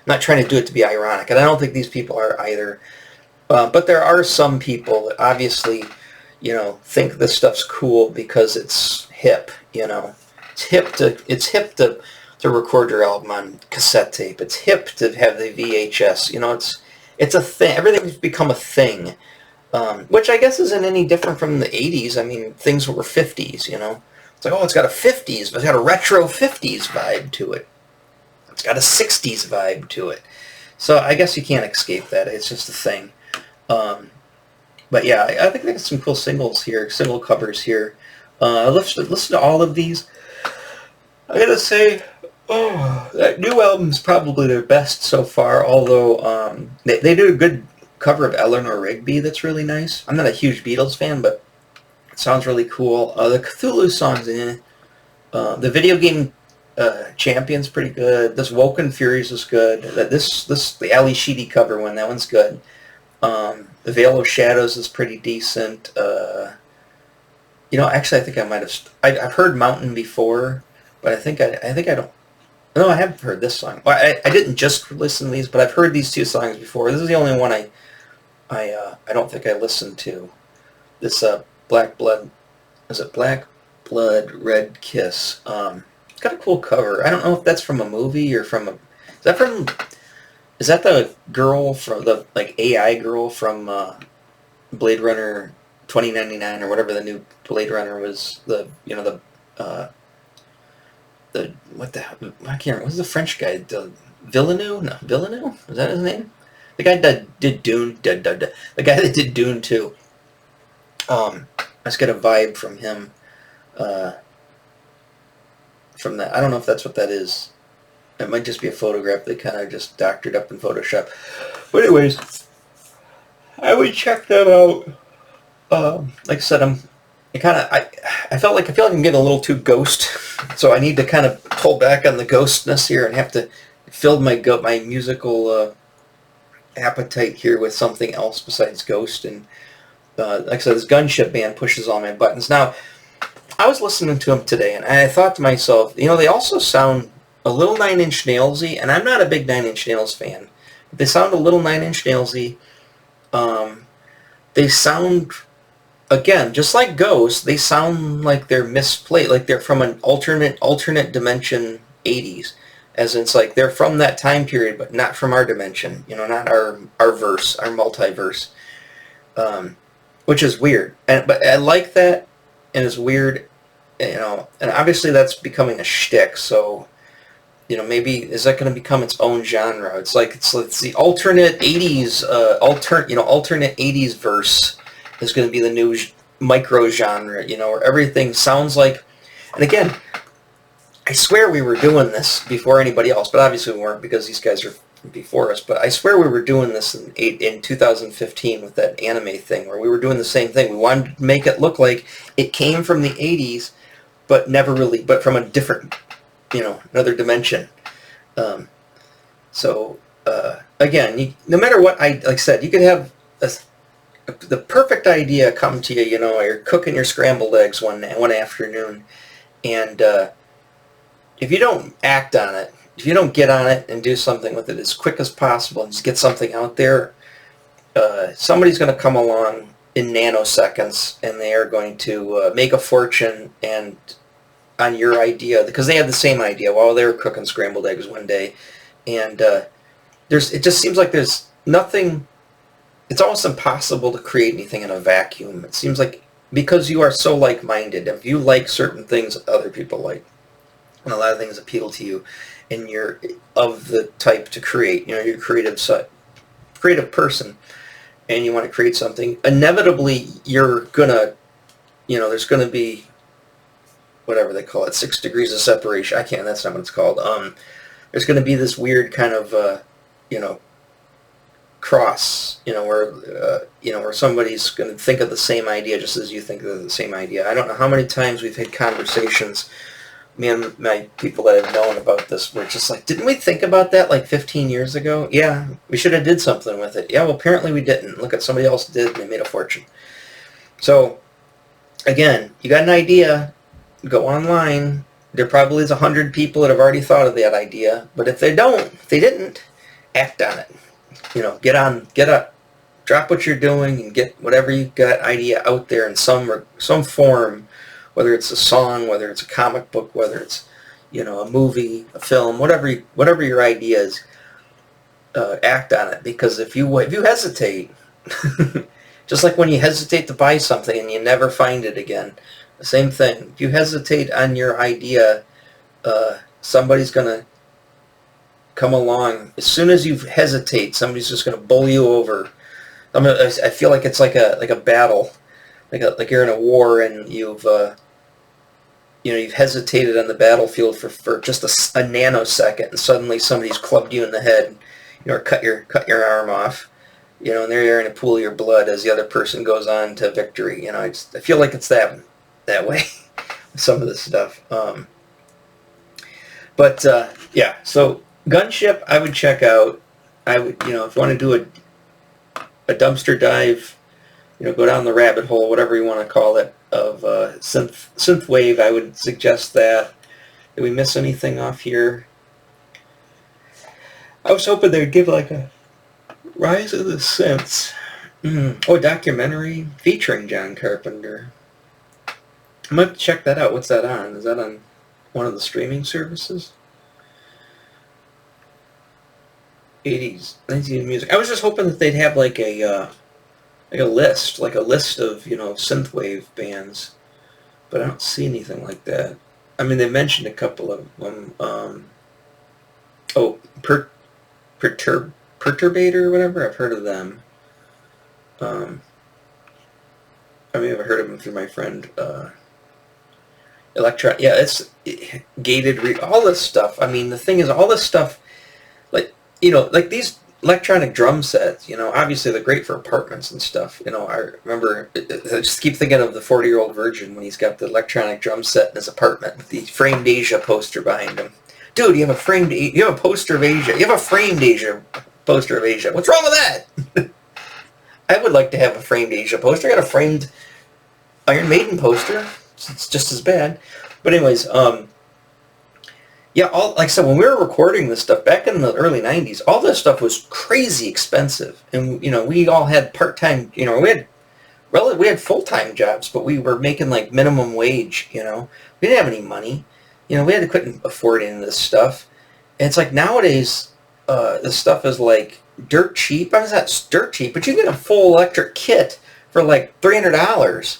not trying to do it to be ironic, and I don't think these people are either. But there are some people that obviously, think this stuff's cool because it's hip. It's hip to record your album on cassette tape. It's hip to have the VHS. It's a thing. Everything's become a thing, which I guess isn't any different from the 80s. I mean, things were 50s. It's like, oh, it's got a 50s, but it's got a retro 50s vibe to it. It's got a 60s vibe to it. So I guess you can't escape that. It's just a thing. But yeah, I think they got some cool single covers here. I listened to all of these. I gotta say, oh, that new album's probably their best so far. Although they do a good cover of Eleanor Rigby that's really nice. I'm not a huge Beatles fan, but it sounds really cool. The Cthulhu songs, the video game Champion's pretty good. This Woken Furies is good. The Ali Sheedy cover one, that one's good. The Veil of Shadows is pretty decent. Actually, I think I might have. I've heard Mountain before, but I think I don't. No, I haven't heard this song. Well, I didn't just listen to these, but I've heard these two songs before. This is the only one I don't think I listened to. This Black Blood. Is it Black Blood Red Kiss? It's got a cool cover. I don't know if that's from a movie or from a. Is that the girl from the AI girl from Blade Runner 2099 or whatever the new Blade Runner was? The what the hell? I can't remember. What's the French guy? Villeneuve? No, Villeneuve? Is that his name? The guy that did Dune. The guy that did Dune 2. I just get a vibe from him. From that. I don't know if that's what that is. It might just be a photograph they kind of just doctored up in Photoshop. But anyways, I would check that out. Like I said, I feel like I'm getting a little too ghost, so I need to kind of pull back on the ghostness here and have to fill my musical appetite here with something else besides ghost. And like I said, this Gunship band pushes all my buttons. Now, I was listening to them today, and I thought to myself, they also sound a little Nine Inch Nailsy, and I'm not a big Nine Inch Nails fan. They sound a little Nine Inch Nailsy. They sound, again, just like Ghost, they sound like they're misplaced, like they're from an alternate dimension 80s. As in, it's like they're from that time period, but not from our dimension, not our verse, our multiverse, which is weird. But I like that, and it's weird, and obviously that's becoming a shtick, so, maybe, is that going to become its own genre? It's like, it's the alternate 80s, alternate 80s verse is going to be the new micro genre, where everything sounds like, and again, I swear we were doing this before anybody else, but obviously we weren't because these guys are before us, but I swear we were doing this in 2015 with that anime thing, where we were doing the same thing. We wanted to make it look like it came from the 80s, but never really, but from a different, another dimension. Again, no matter what, like I said, you could have the perfect idea come to you, you're cooking your scrambled eggs one afternoon, and if you don't act on it, if you don't get on it and do something with it as quick as possible and just get something out there, somebody's going to come along in nanoseconds, and they are going to make a fortune and on your idea, because they had the same idea while they were cooking scrambled eggs one day, and it just seems like there's nothing. It's almost impossible to create anything in a vacuum. It seems like, because you are so like-minded, if you like certain things that other people like, and a lot of things appeal to you, and you're of the type to create, you're a creative person, and you want to create something, inevitably you're gonna, there's gonna be, whatever they call it, 6 degrees of separation. That's not what it's called. There's going to be this weird kind of, cross, where somebody's going to think of the same idea just as you think of the same idea. I don't know how many times we've had conversations, me and my people that have known about this, were just like, didn't we think about that like 15 years ago? Yeah, we should have did something with it. Yeah, well, apparently we didn't. Look at somebody else did, and they made a fortune. So, again, you got an idea, go online. There probably is 100 people that have already thought of that idea, but if they didn't, act on it. Get up, drop what you're doing, and get whatever you got idea out there in some form, whether it's a song, whether it's a comic book, whether it's a movie, a film, whatever your idea is, act on it. Because if you hesitate, just like when you hesitate to buy something and you never find it again, the same thing. If you hesitate on your idea, somebody's gonna come along. As soon as you hesitate, somebody's just gonna bowl you over. I feel like it's like a battle, like you're in a war, and you've hesitated on the battlefield for just a nanosecond, and suddenly somebody's clubbed you in the head, or cut your arm off, and they're in a pool of your blood as the other person goes on to victory. I feel like it's that way, some of this stuff. But yeah, so Gunship, I would check out. I would, if you want to do a dumpster dive, go down the rabbit hole, whatever you want to call it, of synthwave, I would suggest that. Did we miss anything off here? I was hoping they'd give like a Rise of the Synths. Oh, a documentary featuring John Carpenter. I might have to check that out. What's that on? Is that on one of the streaming services? 80s, 90s music. I was just hoping that they'd have like a list of synthwave bands, but I don't see anything like that. I mean, they mentioned a couple of them. Perturbator or whatever. I've heard of them. I mean, I've heard of them through my friend Electron. Yeah, it's gated. All this stuff. I mean, the thing is, all this stuff, like these electronic drum sets, obviously they're great for apartments and stuff. I remember, I just keep thinking of the 40-Year-Old Virgin when he's got the electronic drum set in his apartment with the Framed Asia poster behind him. Dude, you have a poster of Asia. You have a Framed Asia poster of Asia. What's wrong with that? I would like to have a Framed Asia poster. I got a framed Iron Maiden poster. It's just as bad. But anyways, yeah, like I said, when we were recording this stuff back in the early 90s, all this stuff was crazy expensive. And, we all had part-time, we had full-time jobs, but we were making like minimum wage, We didn't have any money. We had to couldn't afford any of this stuff. And it's like nowadays, this stuff is like dirt cheap. I mean, it's not dirt cheap, but you get a full electric kit for like $300.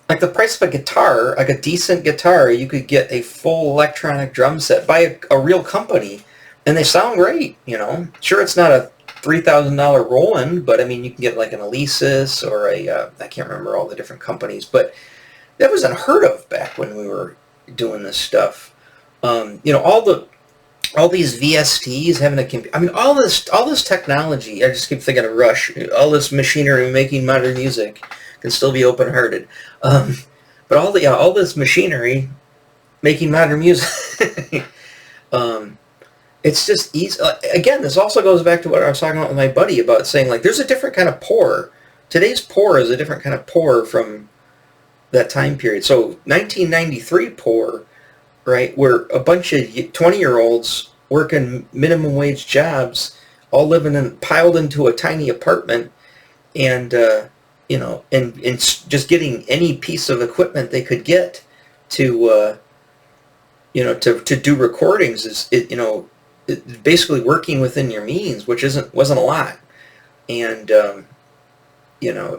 Like the price of a guitar, like a decent guitar, you could get a full electronic drum set by a real company, and they sound great, Sure, it's not a $3,000 Roland, but I mean, you can get like an Alesis or I can't remember all the different companies, but that was unheard of back when we were doing this stuff. All these VSTs having a computer. I mean, all this technology. I just keep thinking of Rush. All this machinery making modern music can still be open-hearted. But all this machinery making modern music. It's just easy. Again, this also goes back to what I was talking about with my buddy about saying, like, there's a different kind of poor. Today's poor is a different kind of poor from that time period. So 1993 poor, right, where a bunch of 20-year-olds working minimum wage jobs, all living piled into a tiny apartment, and and just getting any piece of equipment they could get to to do recordings is basically working within your means, which wasn't a lot. And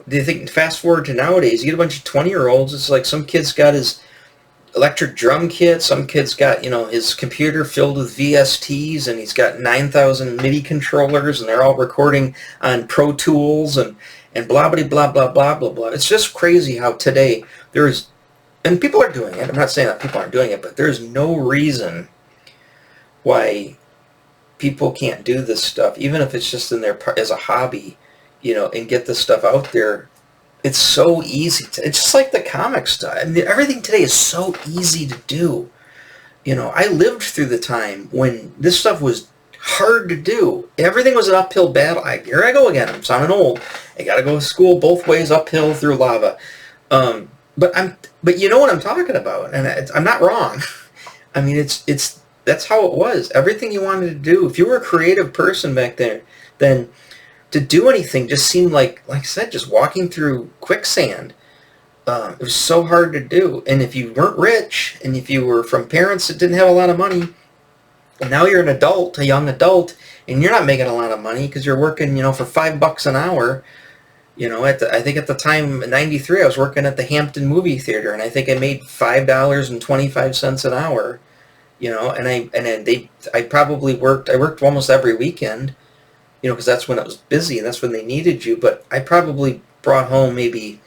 they think, fast forward to nowadays, you get a bunch of 20-year-olds. It's like some kid's got his electric drum kit, some kid's got his computer filled with VSTs, and he's got 9,000 MIDI controllers, and they're all recording on Pro Tools and blah blah blah blah blah blah blah. It's just crazy how today and people are doing it. I'm not saying that people aren't doing it, but there's no reason why people can't do this stuff, even if it's just in their as a hobby, and get this stuff out there. It's so easy. It's just like the comic stuff. I mean, everything today is so easy to do. I lived through the time when this stuff was hard to do. Everything was an uphill battle. Here I go again. I'm sounding old. I got to go to school both ways, uphill through lava. But you know what I'm talking about, and I'm not wrong. I mean, that's how it was. Everything you wanted to do, if you were a creative person back there, then to do anything just seemed like I said, just walking through quicksand. It was so hard to do. And if you weren't rich, and if you were from parents that didn't have a lot of money, and now you're a young adult, and you're not making a lot of money because you're working, for $5 an hour. I think at the time, in '93, I was working at the Hampton Movie Theater, and I think I made $5.25 an hour. I worked almost every weekend, because that's when it was busy and that's when they needed you. But I probably brought home maybe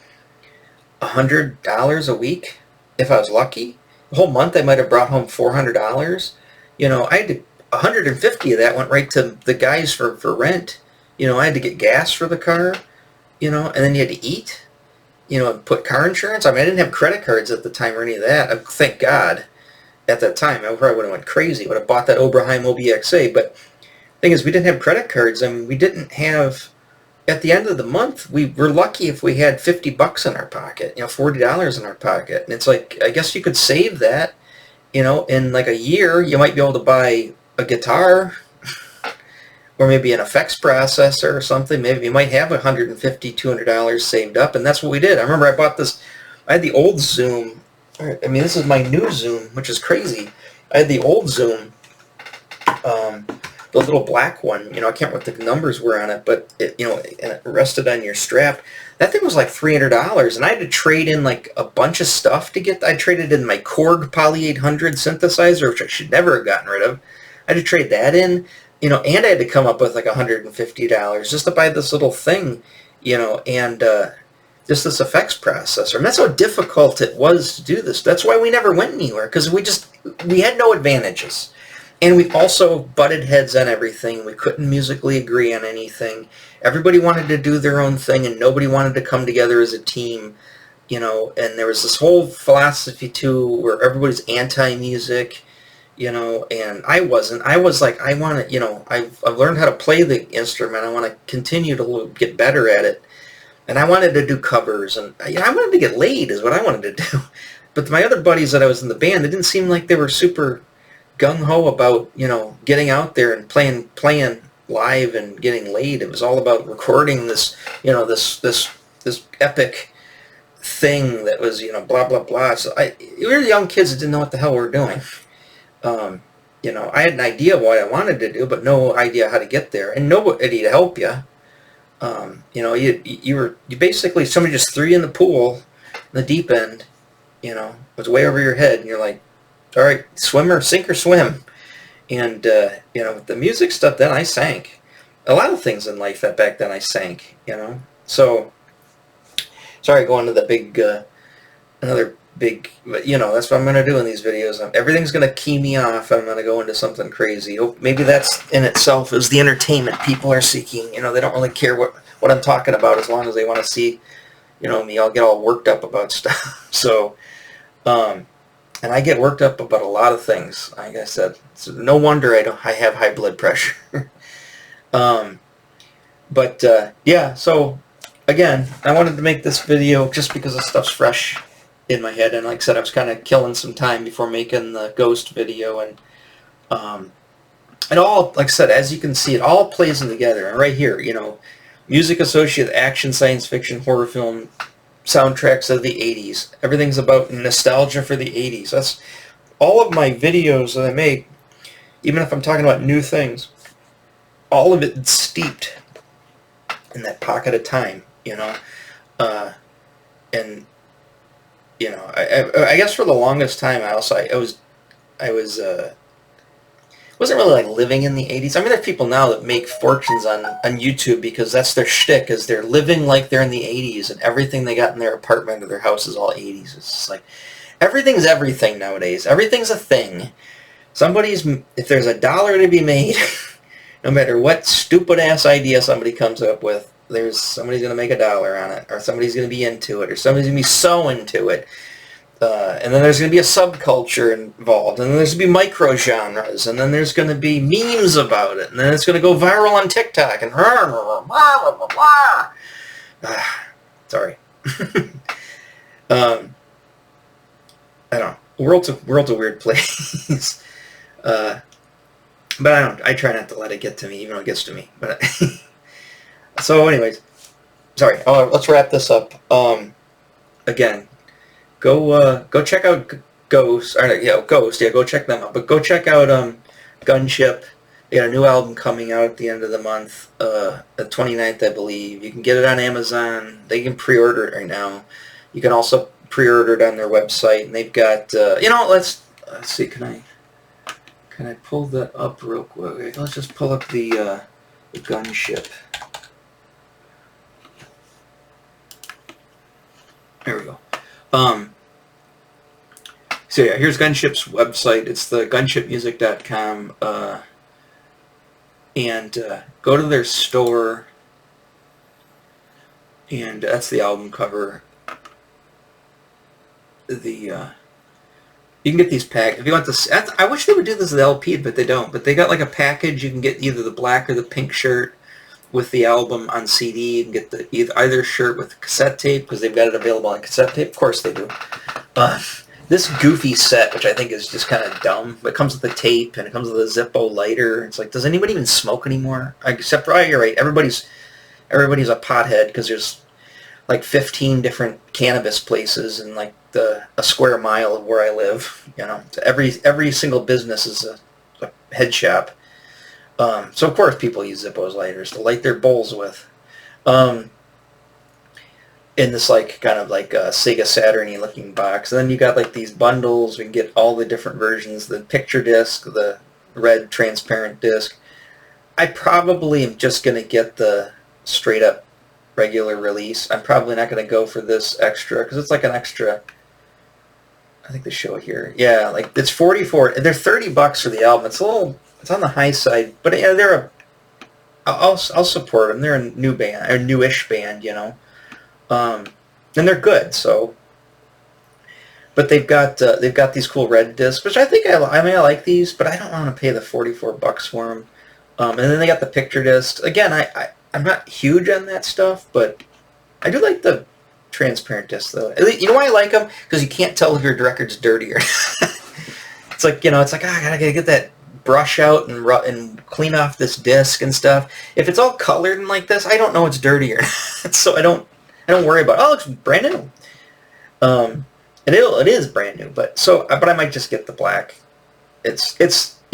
$100 a week if I was lucky. The whole month I might have brought home $400. You know, I had to, 150 of that went right to the guys for rent. You know, I had to get gas for the car, you know, and then you had to eat, you know, and put car insurance. I mean, I didn't have credit cards at the time or any of that. Thank God. At that time, I probably would have went crazy. Would have bought that Oberheim OBXA. But the thing is, we didn't have credit cards. I mean, we didn't have, at the end of the month, we were lucky if we had $50 in our pocket, you know, $40 in our pocket. And it's like, I guess you could save that, you know, in like a year, you might be able to buy a guitar or maybe an effects processor or something. Maybe you might have $150, $200 saved up. And that's what we did. I remember I bought this, I had the old Zoom. I mean, this is my new Zoom, which is crazy. I had the old Zoom, the little black one. You know, I can't remember what the numbers were on it, but it, you know, and it rested on your strap. That thing was like $300, and I had to trade in like a bunch of stuff to get. I traded in my Korg Poly 800 synthesizer, which I should never have gotten rid of. I had to trade that in, you know, and I had to come up with like $150 just to buy this little thing, you know, and just this effects processor. And that's how difficult it was to do this. That's why we never went anywhere, because we had no advantages. And we also butted heads on everything. We couldn't musically agree on anything. Everybody wanted to do their own thing, and nobody wanted to come together as a team, you know. And there was this whole philosophy, too, where everybody's anti-music, you know, and I wasn't. I was like, I want to, you know, I've learned how to play the instrument. I want to continue to get better at it. And I wanted to do covers, and you know, I wanted to get laid is what I wanted to do. But my other buddies that I was in the band, they didn't seem like they were super gung-ho about, you know, getting out there and playing live and getting laid. It was all about recording this, you know, this epic thing that was, you know, blah, blah, blah. So we were young kids that didn't know what the hell we were doing. You know, I had an idea of what I wanted to do, but no idea how to get there, and nobody to help you. You know, you basically, somebody just threw you in the pool, in the deep end, you know, it was way over your head, and you're like, all right, sink or swim. And, you know, with the music stuff, then I sank. A lot of things in life that back then I sank, you know. So, sorry, going to the big, another big, but, you know, that's what I'm going to do in these videos. Everything's going to key me off. I'm going to go into something crazy. Oh, maybe that's in itself is the entertainment people are seeking. You know, they don't really care what I'm talking about as long as they want to see, you know, me. I'll get all worked up about stuff. So, and I get worked up about a lot of things. Like I said, so no wonder I have high blood pressure. Yeah, so again, I wanted to make this video just because the stuff's fresh in my head, and like I said, I was kind of killing some time before making the ghost video, and it all, like I said, as you can see, it all plays in together. And right here, you know, music associated action, science fiction, horror film, soundtracks of the 80s. Everything's about nostalgia for the 80s. That's all of my videos that I make, even if I'm talking about new things, all of it steeped in that pocket of time, you know. And you know, I guess for the longest time, I wasn't really like living in the 80s. I mean, there's people now that make fortunes on YouTube because that's their shtick, is they're living like they're in the 80s, and everything they got in their apartment or their house is all 80s. It's just like, everything's everything nowadays. Everything's a thing. If there's $1 to be made, no matter what stupid-ass idea somebody comes up with, somebody's going to make $1 on it, or somebody's going to be into it, or somebody's going to be so into it. And then there's going to be a subculture involved, and then there's going to be micro-genres, and then there's going to be memes about it, and then it's going to go viral on TikTok, and blah, blah, blah, blah, blah. Sorry. I don't know. World's a weird place. But I try not to let it get to me, even though it gets to me. But so anyways, sorry. Let's wrap this up. Again, go check out Ghost. Ghost. Yeah, go check them out. But go check out Gunship. They got a new album coming out at the end of the month, the 29th, I believe. You can get it on Amazon. They can pre-order it right now. You can also pre-order it on their website, and they've got let's see. Can I pull that up real quick? Let's just pull up the Gunship. There we go. So yeah, here's Gunship's website. It's the gunshipmusic.com, and go to their store, and that's the album cover. The you can get these pack if you want this. I wish they would do this with LP, but they don't. But they got like a package. You can get either the black or the pink shirt with the album on CD. You can get the either shirt with cassette tape because they've got it available on cassette tape. Of course they do. This goofy set, which I think is just kind of dumb, but it comes with the tape and it comes with a Zippo lighter. It's like, does anybody even smoke anymore? Except for, oh, you're right. Everybody's a pothead because there's like 15 different cannabis places in like a square mile of where I live. You know, every single business is a head shop. So of course people use Zippo's lighters to light their bowls with. In this like kind of like a Sega Saturn-y looking box. And then you got like these bundles. We can get all the different versions. The picture disc, the red transparent disc. I probably am just going to get the straight up regular release. I'm probably not going to go for this extra because it's like an extra. I think they show it here. Yeah, like it's 44. They're $30 for the album. It's it's on the high side, but yeah, I'll support them. They're a new band, or newish band, you know. And they're good. So, but they've got these cool red discs, which I think I like these, but I don't want to pay the $44 for them. And then they got the picture discs. Again, I'm not huge on that stuff, but I do like the transparent discs though. You know why I like them? Because you can't tell if your record's dirty or it's like, you know, it's like, I gotta get that brush out and clean off this disc and stuff. If it's all colored and like this, I don't know it's dirty or not. So I don't worry about it. Oh, it looks brand new. And it is brand new, but I might just get the black. You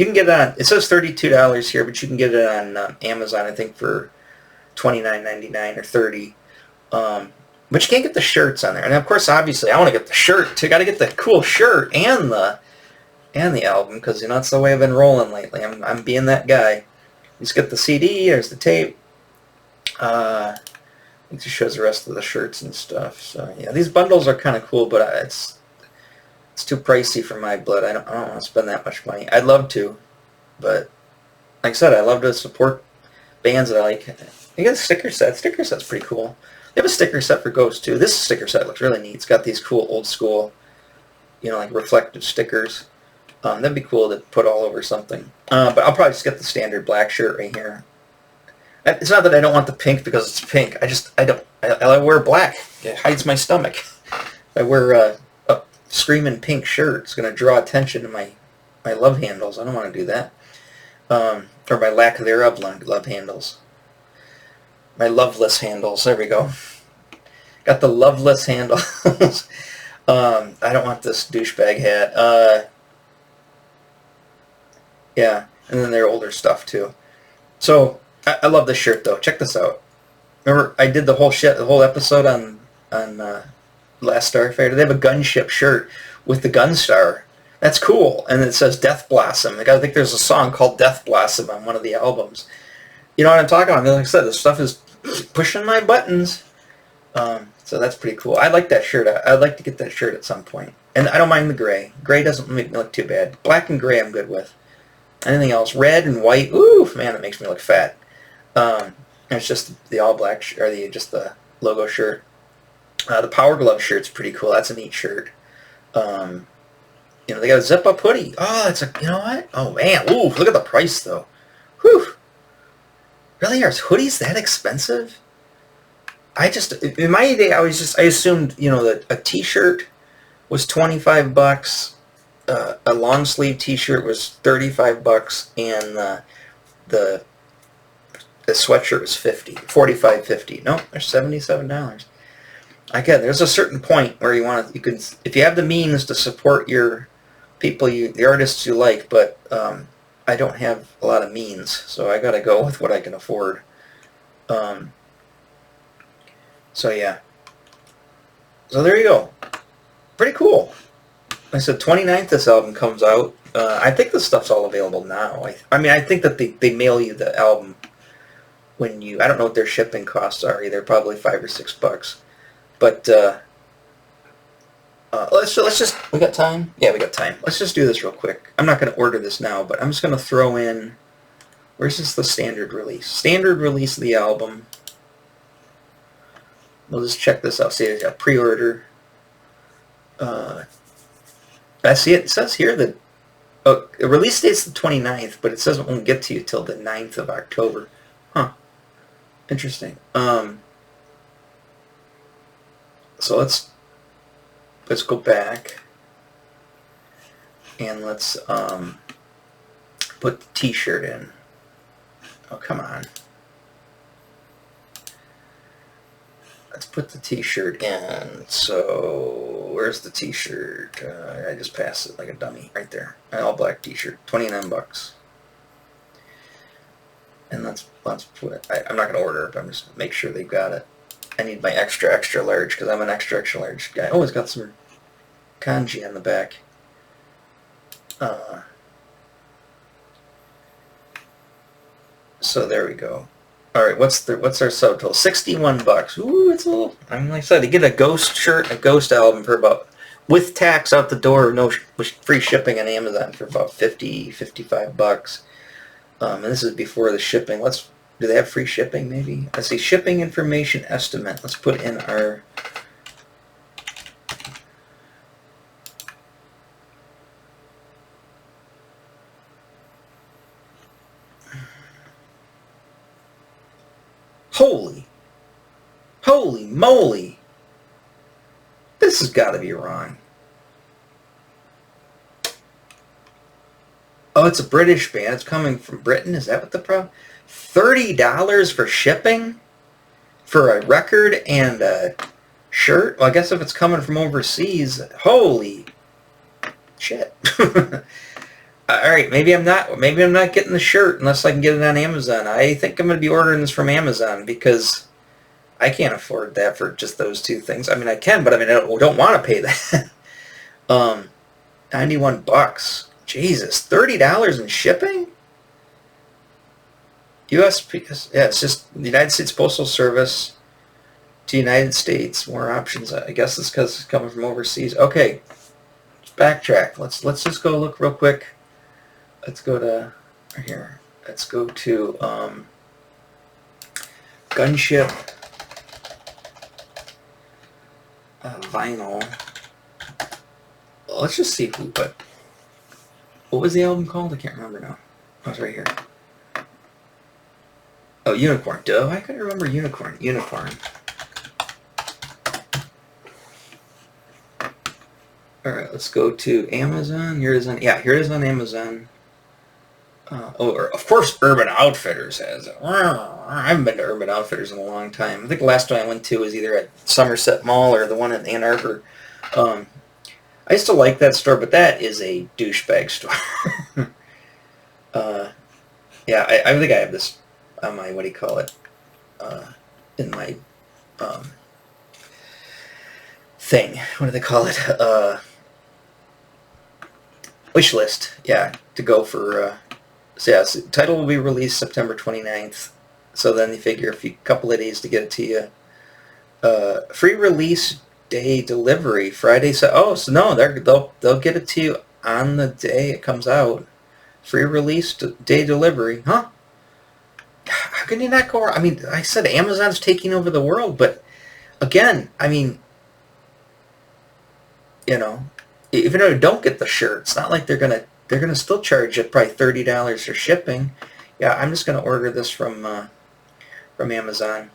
can get it on, it says $32 here, but you can get it on Amazon, I think, for $29.99 or $30. But you can't get the shirts on there. And of course, obviously, I want to get the shirt too. Got to get the cool shirt and the album because you know that's the way I've been rolling lately. I'm being that guy. Just get the CD. There's the tape. It just shows the rest of the shirts and stuff. So yeah, these bundles are kind of cool, but it's too pricey for my blood. I don't want to spend that much money. I'd love to, but like I said, I love to support bands that I like. You got a sticker set. Sticker set's pretty cool. They have a sticker set for Ghost too. This sticker set looks really neat. It's got these cool old school, you know, like reflective stickers. That'd be cool to put all over something. But I'll probably just get the standard black shirt right here. It's not that I don't want the pink because it's pink. I wear black. It hides my stomach. If I wear a screaming pink shirt, it's going to draw attention to my love handles. I don't want to do that. Or my lack thereof love handles. My loveless handles. There we go. Got the loveless handles. I don't want this douchebag hat. Yeah, and then their older stuff too. So I love this shirt though. Check this out. Remember, I did the whole episode on Last Starfighter. They have a Gunship shirt with the Gunstar. That's cool, and it says Death Blossom. I think there's a song called Death Blossom on one of the albums. You know what I'm talking about? Like I said, this stuff is pushing my buttons. So that's pretty cool. I like that shirt. I'd like to get that shirt at some point. And I don't mind the gray. Gray doesn't make me look too bad. Black and gray I'm good with. Anything else? Red and white. Ooh, man, that makes me look fat. It's just the all black or just the logo shirt. The Power Glove shirt's pretty cool. That's a neat shirt. You know, they got a zip-up hoodie. Oh, you know what? Oh, man. Ooh, look at the price, though. Whew. Really? Are hoodies that expensive? In my day, I assumed, you know, that a t-shirt was $25, a long sleeve t-shirt was $35, and the sweatshirt was $45.50. No, they're $77. Again, there's a certain point where you can, if you have the means to support your people, the artists you like, but I don't have a lot of means, so I gotta go with what I can afford. So yeah. So there you go. Pretty cool. Like I said, 29th this album comes out. I think this stuff's all available now. I mean, I think that they mail you the album when I don't know what their shipping costs are either, probably $5 or $6. But let's just, we got time? Yeah, we got time. Let's just do this real quick. I'm not going to order this now, but I'm just going to throw in, where's this the standard release? Standard release of the album. We'll just check this out. See, it's got pre-order. I see it says here that the release date's the 29th, but it says it won't get to you till the 9th of October. Huh. Interesting. So let's go back and let's put the t-shirt in. Oh, come on. Let's put the t-shirt in. So where's the t-shirt? I just passed it like a dummy right there. An all black t-shirt, 29 bucks. And let's put it. I'm not gonna order it, but I'm just gonna make sure they've got it. I need my extra large because I'm an extra large guy. Oh, it's got some kanji on the back. So there we go. All right, what's our subtotal? 61 bucks. Ooh, it's a little. I mean, like I said, you get a Ghost shirt, a Ghost album for about, with tax out the door, no free shipping on Amazon for about 55 bucks. And this is before the shipping. Do they have free shipping? Maybe. Let's see, shipping information estimate. Let's put in our. Holy moly! This has got to be wrong. Oh, it's a British band. It's coming from Britain. Is that what the problem? $30 for shipping? For a record and a shirt? Well, I guess if it's coming from overseas, holy shit. Alright, maybe I'm not getting the shirt unless I can get it on Amazon. I think I'm going to be ordering this from Amazon because I can't afford that for just those two things. I mean, I can, but I mean, I don't want to pay that. 91 bucks. Jesus, $30 in shipping? USPS, yeah, it's just the United States Postal Service to United States. More options. I guess it's because it's coming from overseas. Okay, let's backtrack. Let's just go look real quick. Let's go to here. Let's go to Gunship vinyl. Well, let's just see what was the album called? I can't remember now. Oh, it's right here. Oh, Unicorn. Duh, I couldn't remember Unicorn. Unicorn. Alright, let's go to Amazon. Here it is on, yeah, here it is on Amazon. Of course Urban Outfitters has it. I haven't been to Urban Outfitters in a long time. I think the last one I went to was either at Somerset Mall or the one in Ann Arbor. I used to like that store, but that is a douchebag store. Yeah, I think I have this on my, what do you call it, in my thing. What do they call it? Wish list. Yeah, to go for. So yeah, the title will be released September 29th. So then you figure a couple of days to get it to you. Free release day delivery Friday. So no, they'll get it to you on the day it comes out. Free release day delivery, huh? How can you not go? I mean, I said Amazon's taking over the world, but again, I mean, you know, even though you don't get the shirt, it's not like they're gonna still charge you probably $30 for shipping. Yeah, I'm just gonna order this from Amazon,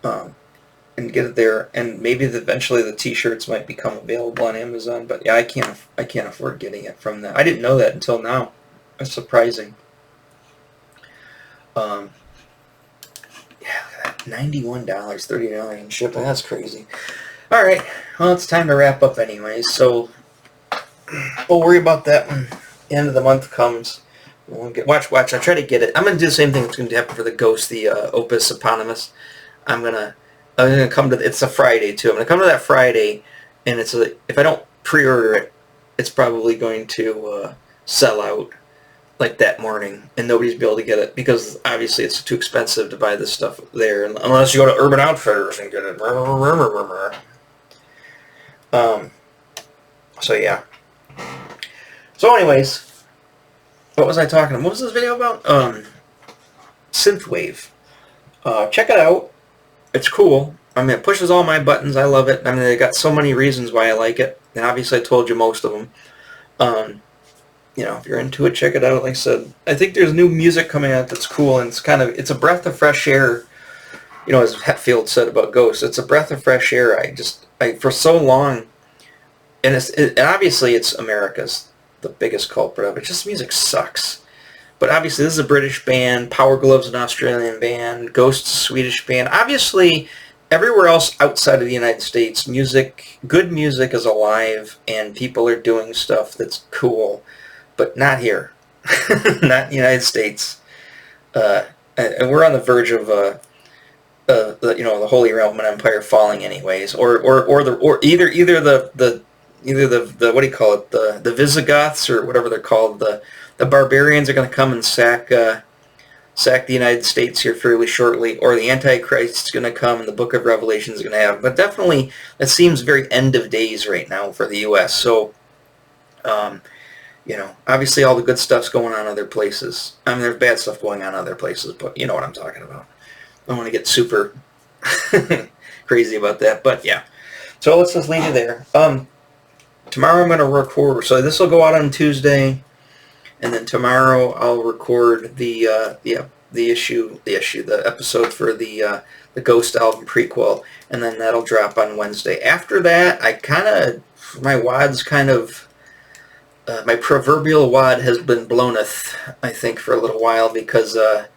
and get it there, and maybe eventually the T-shirts might become available on Amazon. But yeah, I can't afford getting it from them. I didn't know that until now. That's surprising. Yeah, look at that, $91, $30 in shipping. That's crazy. All right, well, it's time to wrap up anyways. So we'll worry about that when the end of the month comes. We'll watch. I try to get it. I'm gonna do the same thing that's gonna happen for the Ghost, the Opus Eponymous. I'm gonna come to. It's a Friday too. I'm gonna come to that Friday, and if I don't pre-order it, it's probably going to sell out like that morning, and nobody's be able to get it because obviously it's too expensive to buy this stuff there, unless you go to Urban Outfitters and get it. So yeah. So anyways, what was I talking about? What was this video about? Synthwave. Check it out. It's cool. I mean, it pushes all my buttons. I love it. I mean, they got so many reasons why I like it. And obviously I told you most of them. If you're into it, check it out. Like I said, I think there's new music coming out that's cool, and it's a breath of fresh air. As Hetfield said about Ghost, it's a breath of fresh air. For so long, and obviously it's America's the biggest culprit of it. Just music sucks. But obviously this is a British band, Power Glove's an Australian band, Ghost's a Swedish band. Obviously, everywhere else outside of the United States, good music is alive, and people are doing stuff that's cool, but not here, not in the United States. And we're on the verge of the Holy Roman Empire falling, anyways, or either the what do you call it, the Visigoths, or whatever they're called, the barbarians are going to come and sack the United States here fairly shortly, or the Antichrist is going to come and the Book of Revelation is going to happen. But definitely, it seems very end of days right now for the U.S. So, obviously all the good stuff's going on other places. I mean, there's bad stuff going on other places, but you know what I'm talking about. I don't want to get super crazy about that, but yeah. So let's just leave it there. Tomorrow I'm going to record, so this will go out on Tuesday. And then tomorrow I'll record the episode for the Ghost album prequel, and then that'll drop on Wednesday. After that, my proverbial wad has been blowneth, I think, for a little while, because I'll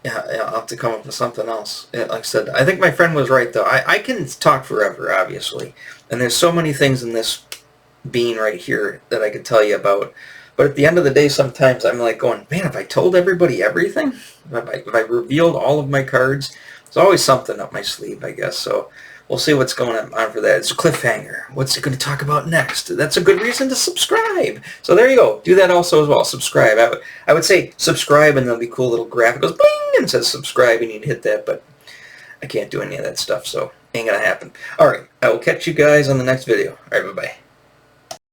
have to come up with something else. Like I said, I think my friend was right, though. I can talk forever, obviously, and there's so many things in this bean right here that I could tell you about. But at the end of the day, sometimes I'm like going, man, have I told everybody everything? Have I revealed all of my cards? There's always something up my sleeve, I guess. So we'll see what's going on for that. It's a cliffhanger. What's it going to talk about next? That's a good reason to subscribe. So there you go. Do that also as well. Subscribe. I would say subscribe, and there'll be cool little graphic. It goes bing and says subscribe, and you need to hit that. But I can't do any of that stuff, so ain't going to happen. All right. I will catch you guys on the next video. All right. Bye-bye.